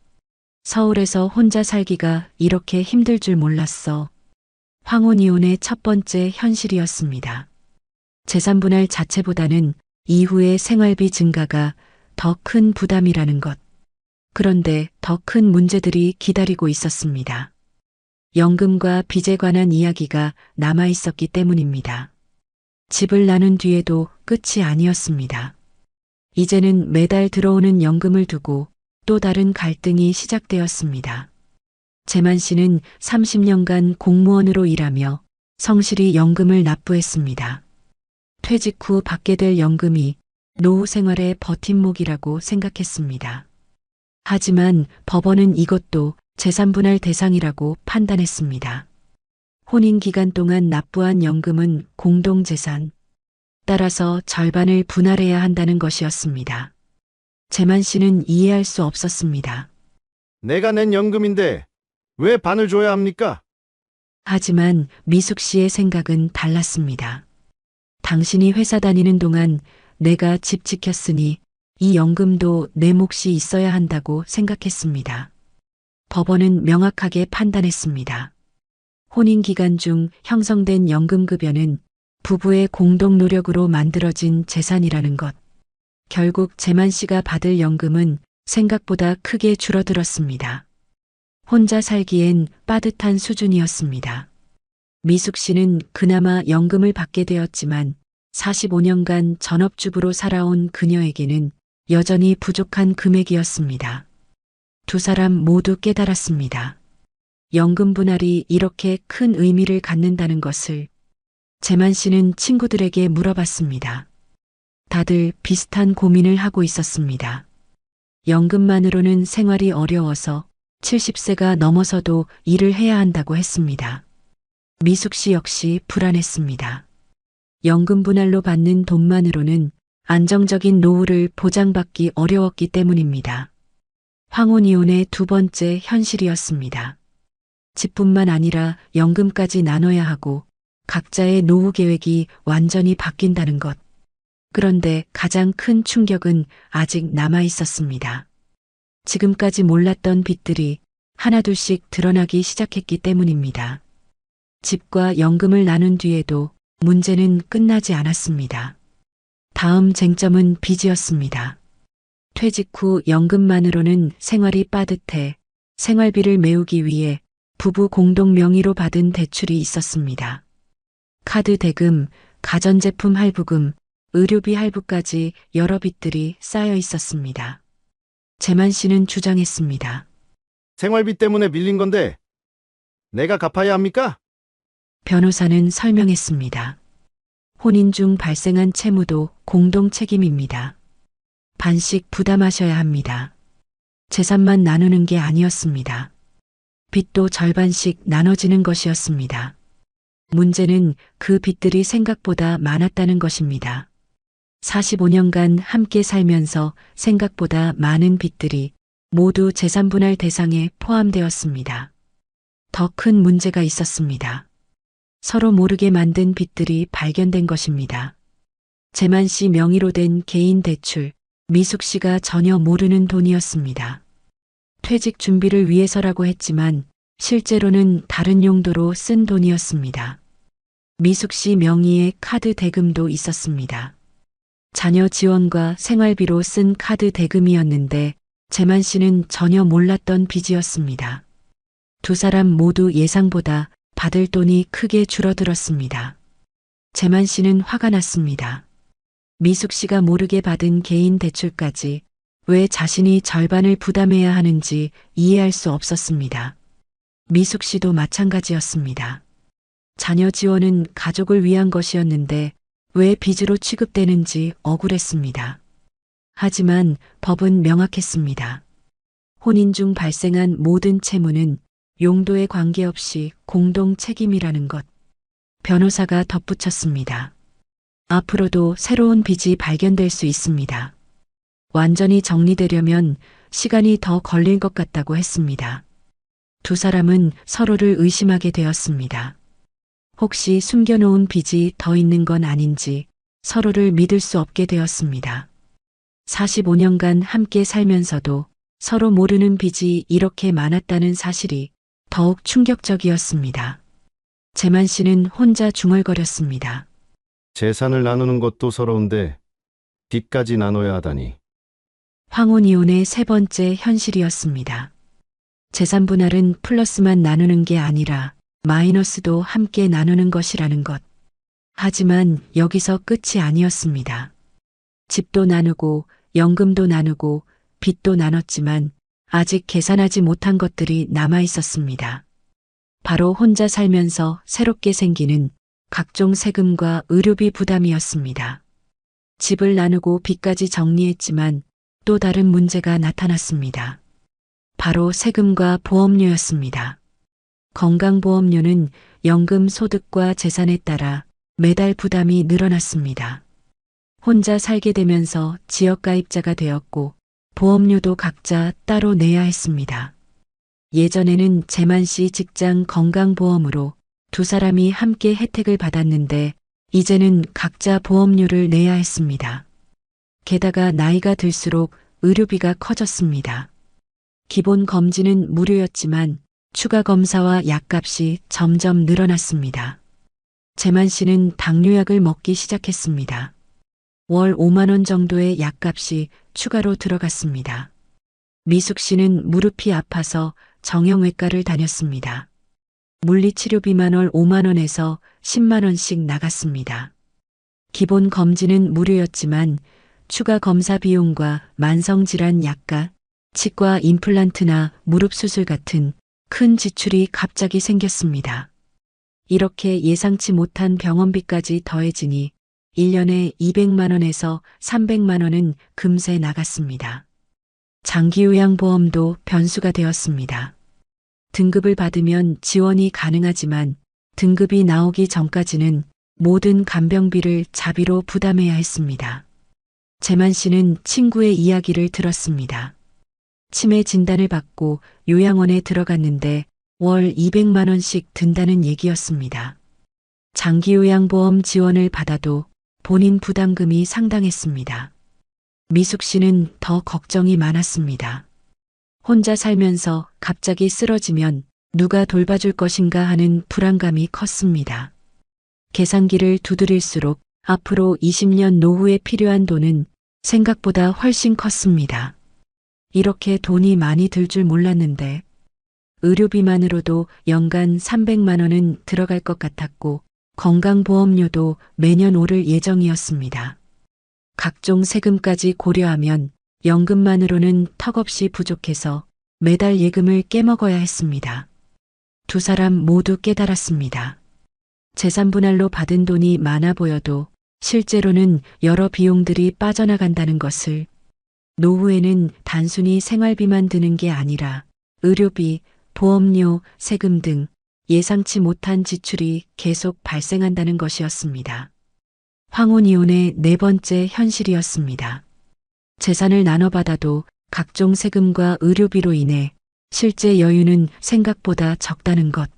서울에서 혼자 살기가 이렇게 힘들 줄 몰랐어. 황혼이혼의 첫 번째 현실이었습니다. 재산 분할 자체보다는 이후의 생활비 증가가 더 큰 부담이라는 것. 그런데 더 큰 문제들이 기다리고 있었습니다. 연금과 빚에 관한 이야기가 남아 있었기 때문입니다. 집을 나눈 뒤에도 끝이 아니었습니다. 이제는 매달 들어오는 연금을 두고 또 다른 갈등이 시작되었습니다. 재만 씨는 30년간 공무원으로 일하며 성실히 연금을 납부했습니다. 퇴직 후 받게 될 연금이 노후 생활의 버팀목이라고 생각했습니다. 하지만 법원은 이것도 재산분할 대상이라고 판단했습니다. 혼인 기간 동안 납부한 연금은 공동재산. 따라서 절반을 분할해야 한다는 것이었습니다. 재만 씨는 이해할 수 없었습니다. 내가 낸 연금인데 왜 반을 줘야 합니까? 하지만 미숙 씨의 생각은 달랐습니다. 당신이 회사 다니는 동안 내가 집 지켰으니 이 연금도 내 몫이 있어야 한다고 생각했습니다. 법원은 명확하게 판단했습니다. 혼인 기간 중 형성된 연금급여는 부부의 공동 노력으로 만들어진 재산이라는 것. 결국 재만 씨가 받을 연금은 생각보다 크게 줄어들었습니다. 혼자 살기엔 빠듯한 수준이었습니다. 미숙 씨는 그나마 연금을 받게 되었지만 45년간 전업주부로 살아온 그녀에게는 여전히 부족한 금액이었습니다. 두 사람 모두 깨달았습니다. 연금 분할이 이렇게 큰 의미를 갖는다는 것을. 재만 씨는 친구들에게 물어봤습니다. 다들 비슷한 고민을 하고 있었습니다. 연금만으로는 생활이 어려워서 70세가 넘어서도 일을 해야 한다고 했습니다. 미숙 씨 역시 불안했습니다. 연금 분할로 받는 돈만으로는 안정적인 노후를 보장받기 어려웠기 때문입니다. 황혼이혼의 두 번째 현실이었습니다. 집뿐만 아니라 연금까지 나눠야 하고 각자의 노후 계획이 완전히 바뀐다는 것. 그런데 가장 큰 충격은 아직 남아 있었습니다. 지금까지 몰랐던 빚들이 하나둘씩 드러나기 시작했기 때문입니다. 집과 연금을 나눈 뒤에도 문제는 끝나지 않았습니다. 다음 쟁점은 빚이었습니다. 퇴직 후 연금만으로는 생활이 빠듯해 생활비를 메우기 위해 부부 공동 명의로 받은 대출이 있었습니다. 카드 대금, 가전제품 할부금, 의료비 할부까지 여러 빚들이 쌓여 있었습니다. 재만 씨는 주장했습니다. 생활비 때문에 밀린 건데 내가 갚아야 합니까? 변호사는 설명했습니다. 혼인 중 발생한 채무도 공동 책임입니다. 반씩 부담하셔야 합니다. 재산만 나누는 게 아니었습니다. 빚도 절반씩 나눠지는 것이었습니다. 문제는 그 빚들이 생각보다 많았다는 것입니다. 45년간 함께 살면서 생각보다 많은 빚들이 모두 재산분할 대상에 포함되었습니다. 더 큰 문제가 있었습니다. 서로 모르게 만든 빚들이 발견된 것입니다. 재만 씨 명의로 된 개인 대출, 미숙 씨가 전혀 모르는 돈이었습니다. 퇴직 준비를 위해서라고 했지만 실제로는 다른 용도로 쓴 돈이었습니다. 미숙 씨 명의의 카드 대금도 있었습니다. 자녀 지원과 생활비로 쓴 카드 대금이었는데 재만 씨는 전혀 몰랐던 빚이었습니다. 두 사람 모두 예상보다 받을 돈이 크게 줄어들었습니다. 재만 씨는 화가 났습니다. 미숙 씨가 모르게 받은 개인 대출까지 왜 자신이 절반을 부담해야 하는지 이해할 수 없었습니다. 미숙 씨도 마찬가지였습니다. 자녀 지원은 가족을 위한 것이었는데 왜 빚으로 취급되는지 억울했습니다. 하지만 법은 명확했습니다. 혼인 중 발생한 모든 채무는 용도에 관계없이 공동 책임이라는 것. 변호사가 덧붙였습니다. 앞으로도 새로운 빚이 발견될 수 있습니다. 완전히 정리되려면 시간이 더 걸릴 것 같다고 했습니다. 두 사람은 서로를 의심하게 되었습니다. 혹시 숨겨놓은 빚이 더 있는 건 아닌지 서로를 믿을 수 없게 되었습니다. 45년간 함께 살면서도 서로 모르는 빚이 이렇게 많았다는 사실이 더욱 충격적이었습니다. 재만 씨는 혼자 중얼거렸습니다. 재산을 나누는 것도 서러운데 빚까지 나눠야 하다니. 황혼이혼의 세 번째 현실이었습니다. 재산 분할은 플러스만 나누는 게 아니라 마이너스도 함께 나누는 것이라는 것. 하지만 여기서 끝이 아니었습니다. 집도 나누고 연금도 나누고 빚도 나눴지만 아직 계산하지 못한 것들이 남아 있었습니다. 바로 혼자 살면서 새롭게 생기는 각종 세금과 의료비 부담이었습니다. 집을 나누고 빚까지 정리했지만 또 다른 문제가 나타났습니다. 바로 세금과 보험료였습니다. 건강보험료는 연금 소득과 재산에 따라 매달 부담이 늘어났습니다. 혼자 살게 되면서 지역가입자가 되었고 보험료도 각자 따로 내야 했습니다. 예전에는 재만 씨 직장 건강보험으로 두 사람이 함께 혜택을 받았는데 이제는 각자 보험료를 내야 했습니다. 게다가 나이가 들수록 의료비가 커졌습니다. 기본 검진은 무료였지만 추가 검사와 약값이 점점 늘어났습니다. 재만 씨는 당뇨약을 먹기 시작했습니다. 월 5만 원 정도의 약값이 추가로 들어갔습니다. 미숙 씨는 무릎이 아파서 정형외과를 다녔습니다. 물리치료비만 월 5만 원에서 10만 원씩 나갔습니다. 기본 검진은 무료였지만 추가 검사 비용과 만성질환 약값, 치과 임플란트나 무릎 수술 같은 큰 지출이 갑자기 생겼습니다. 이렇게 예상치 못한 병원비까지 더해지니 1년에 200만 원에서 300만 원은 금세 나갔습니다. 장기요양보험도 변수가 되었습니다. 등급을 받으면 지원이 가능하지만 등급이 나오기 전까지는 모든 간병비를 자비로 부담해야 했습니다. 재만 씨는 친구의 이야기를 들었습니다. 치매 진단을 받고 요양원에 들어갔는데 월 200만 원씩 든다는 얘기였습니다. 장기요양보험 지원을 받아도 본인 부담금이 상당했습니다. 미숙 씨는 더 걱정이 많았습니다. 혼자 살면서 갑자기 쓰러지면 누가 돌봐줄 것인가 하는 불안감이 컸습니다. 계산기를 두드릴수록 앞으로 20년 노후에 필요한 돈은 생각보다 훨씬 컸습니다. 이렇게 돈이 많이 들 줄 몰랐는데 의료비만으로도 연간 300만 원은 들어갈 것 같았고 건강보험료도 매년 오를 예정이었습니다. 각종 세금까지 고려하면 연금만으로는 턱없이 부족해서 매달 예금을 깨먹어야 했습니다. 두 사람 모두 깨달았습니다. 재산 분할로 받은 돈이 많아 보여도 실제로는 여러 비용들이 빠져나간다는 것을. 노후에는 단순히 생활비만 드는 게 아니라 의료비, 보험료, 세금 등 예상치 못한 지출이 계속 발생한다는 것이었습니다. 황혼이혼의 네 번째 현실이었습니다. 재산을 나눠받아도 각종 세금과 의료비로 인해 실제 여유는 생각보다 적다는 것.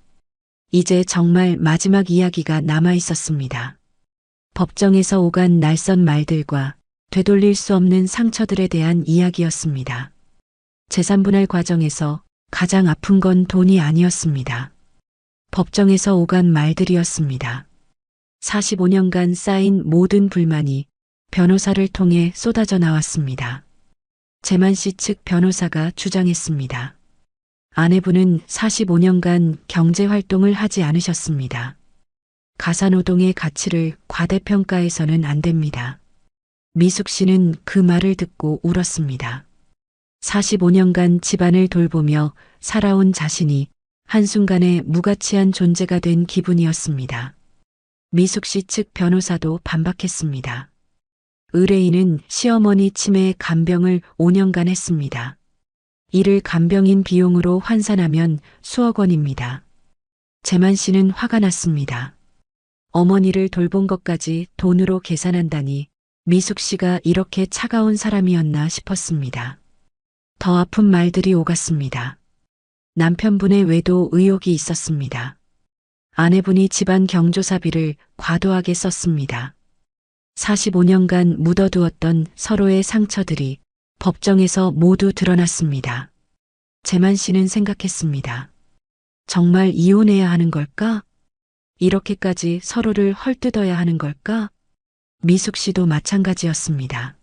이제 정말 마지막 이야기가 남아 있었습니다. 법정에서 오간 날선 말들과 되돌릴 수 없는 상처들에 대한 이야기였습니다. 재산 분할 과정에서 가장 아픈 건 돈이 아니었습니다. 법정에서 오간 말들이었습니다. 45년간 쌓인 모든 불만이 변호사를 통해 쏟아져 나왔습니다. 재만 씨 측 변호사가 주장했습니다. 아내분은 45년간 경제활동을 하지 않으셨습니다. 가사노동의 가치를 과대평가해서는 안 됩니다. 미숙 씨는 그 말을 듣고 울었습니다. 45년간 집안을 돌보며 살아온 자신이 한순간에 무가치한 존재가 된 기분이었습니다. 미숙 씨 측 변호사도 반박했습니다. 의뢰인은 시어머니 치매 간병을 5년간 했습니다. 이를 간병인 비용으로 환산하면 수억 원입니다. 재만 씨는 화가 났습니다. 어머니를 돌본 것까지 돈으로 계산한다니 미숙 씨가 이렇게 차가운 사람이었나 싶었습니다. 더 아픈 말들이 오갔습니다. 남편분의 외도 의혹이 있었습니다. 아내분이 집안 경조사비를 과도하게 썼습니다. 45년간 묻어두었던 서로의 상처들이 법정에서 모두 드러났습니다. 재만 씨는 생각했습니다. 정말 이혼해야 하는 걸까? 이렇게까지 서로를 헐뜯어야 하는 걸까? 미숙 씨도 마찬가지였습니다.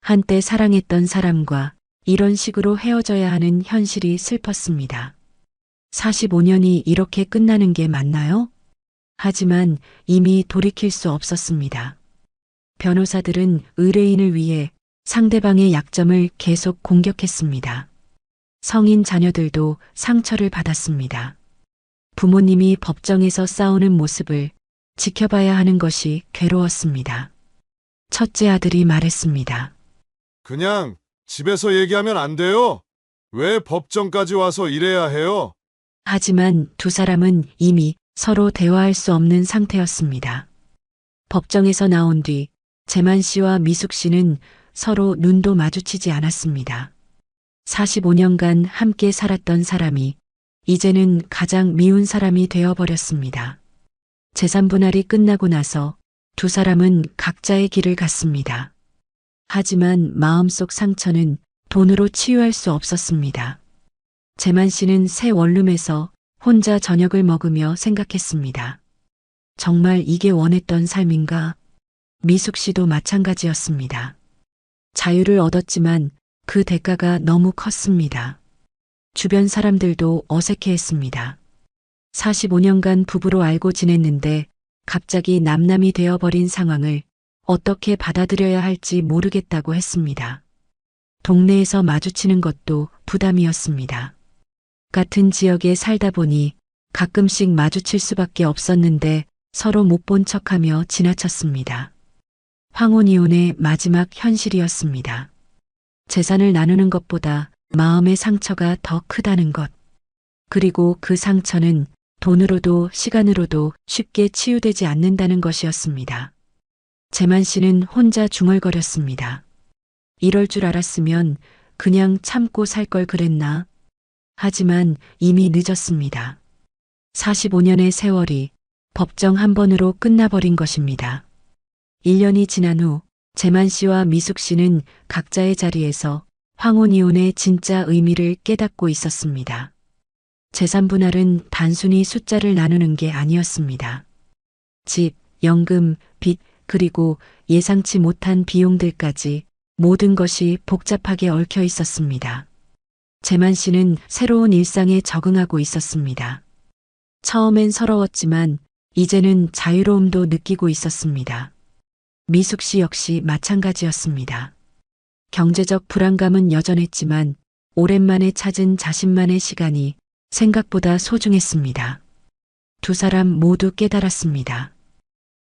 한때 사랑했던 사람과 이런 식으로 헤어져야 하는 현실이 슬펐습니다. 45년이 이렇게 끝나는 게 맞나요? 하지만 이미 돌이킬 수 없었습니다. 변호사들은 의뢰인을 위해 상대방의 약점을 계속 공격했습니다. 성인 자녀들도 상처를 받았습니다. 부모님이 법정에서 싸우는 모습을 지켜봐야 하는 것이 괴로웠습니다. 첫째 아들이 말했습니다. 그냥 집에서 얘기하면 안 돼요? 왜 법정까지 와서 이래야 해요? 하지만 두 사람은 이미 서로 대화할 수 없는 상태였습니다. 법정에서 나온 뒤 재만 씨와 미숙 씨는 서로 눈도 마주치지 않았습니다. 45년간 함께 살았던 사람이 이제는 가장 미운 사람이 되어버렸습니다. 재산 분할이 끝나고 나서 두 사람은 각자의 길을 갔습니다. 하지만 마음속 상처는 돈으로 치유할 수 없었습니다. 재만 씨는 새 원룸에서 혼자 저녁을 먹으며 생각했습니다. 정말 이게 원했던 삶인가? 미숙 씨도 마찬가지였습니다. 자유를 얻었지만 그 대가가 너무 컸습니다. 주변 사람들도 어색해했습니다. 45년간 부부로 알고 지냈는데 갑자기 남남이 되어버린 상황을 어떻게 받아들여야 할지 모르겠다고 했습니다. 동네에서 마주치는 것도 부담이었습니다. 같은 지역에 살다 보니 가끔씩 마주칠 수밖에 없었는데 서로 못 본 척하며 지나쳤습니다. 황혼이혼의 마지막 현실이었습니다. 재산을 나누는 것보다 마음의 상처가 더 크다는 것. 그리고 그 상처는 돈으로도 시간으로도 쉽게 치유되지 않는다는 것이었습니다. 재만 씨는 혼자 중얼거렸습니다. 이럴 줄 알았으면 그냥 참고 살 걸 그랬나? 하지만 이미 늦었습니다. 45년의 세월이 법정 한 번으로 끝나버린 것입니다. 1년이 지난 후 재만 씨와 미숙 씨는 각자의 자리에서 황혼이혼의 진짜 의미를 깨닫고 있었습니다. 재산 분할은 단순히 숫자를 나누는 게 아니었습니다. 집, 연금, 빚, 그리고 예상치 못한 비용들까지 모든 것이 복잡하게 얽혀 있었습니다. 재만 씨는 새로운 일상에 적응하고 있었습니다. 처음엔 서러웠지만 이제는 자유로움도 느끼고 있었습니다. 미숙 씨 역시 마찬가지였습니다. 경제적 불안감은 여전했지만 오랜만에 찾은 자신만의 시간이 생각보다 소중했습니다. 두 사람 모두 깨달았습니다.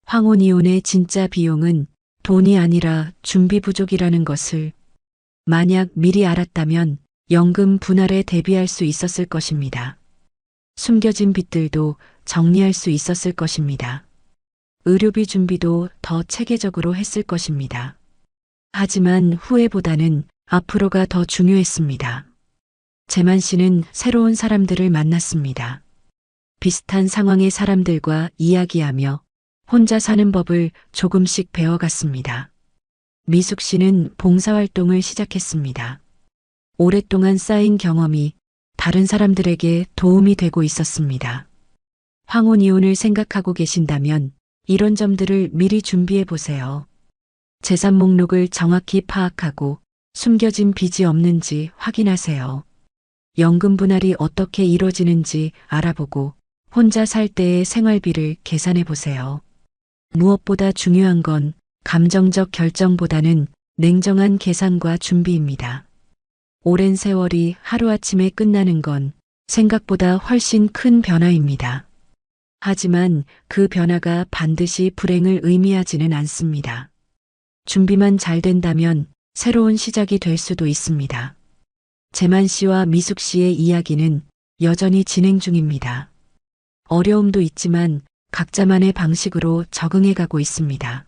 황혼이혼의 진짜 비용은 돈이 아니라 준비 부족이라는 것을. 만약 미리 알았다면 연금 분할에 대비할 수 있었을 것입니다. 숨겨진 빚들도 정리할 수 있었을 것입니다. 의료비 준비도 더 체계적으로 했을 것입니다. 하지만 후회보다는 앞으로가 더 중요했습니다. 재만 씨는 새로운 사람들을 만났습니다. 비슷한 상황의 사람들과 이야기하며 혼자 사는 법을 조금씩 배워갔습니다. 미숙 씨는 봉사활동을 시작했습니다. 오랫동안 쌓인 경험이 다른 사람들에게 도움이 되고 있었습니다. 황혼이혼을 생각하고 계신다면 이런 점들을 미리 준비해 보세요. 재산 목록을 정확히 파악하고 숨겨진 빚이 없는지 확인하세요. 연금 분할이 어떻게 이루어지는지 알아보고 혼자 살 때의 생활비를 계산해 보세요. 무엇보다 중요한 건 감정적 결정보다는 냉정한 계산과 준비입니다. 오랜 세월이 하루아침에 끝나는 건 생각보다 훨씬 큰 변화입니다. 하지만 그 변화가 반드시 불행을 의미하지는 않습니다. 준비만 잘 된다면 새로운 시작이 될 수도 있습니다. 재만 씨와 미숙 씨의 이야기는 여전히 진행 중입니다. 어려움도 있지만 각자만의 방식으로 적응해 가고 있습니다.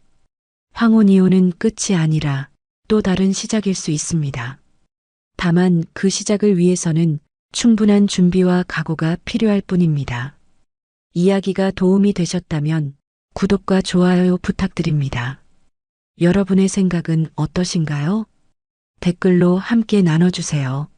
황혼 이혼은 끝이 아니라 또 다른 시작일 수 있습니다. 다만 그 시작을 위해서는 충분한 준비와 각오가 필요할 뿐입니다. 이야기가 도움이 되셨다면 구독과 좋아요 부탁드립니다. 여러분의 생각은 어떠신가요? 댓글로 함께 나눠주세요.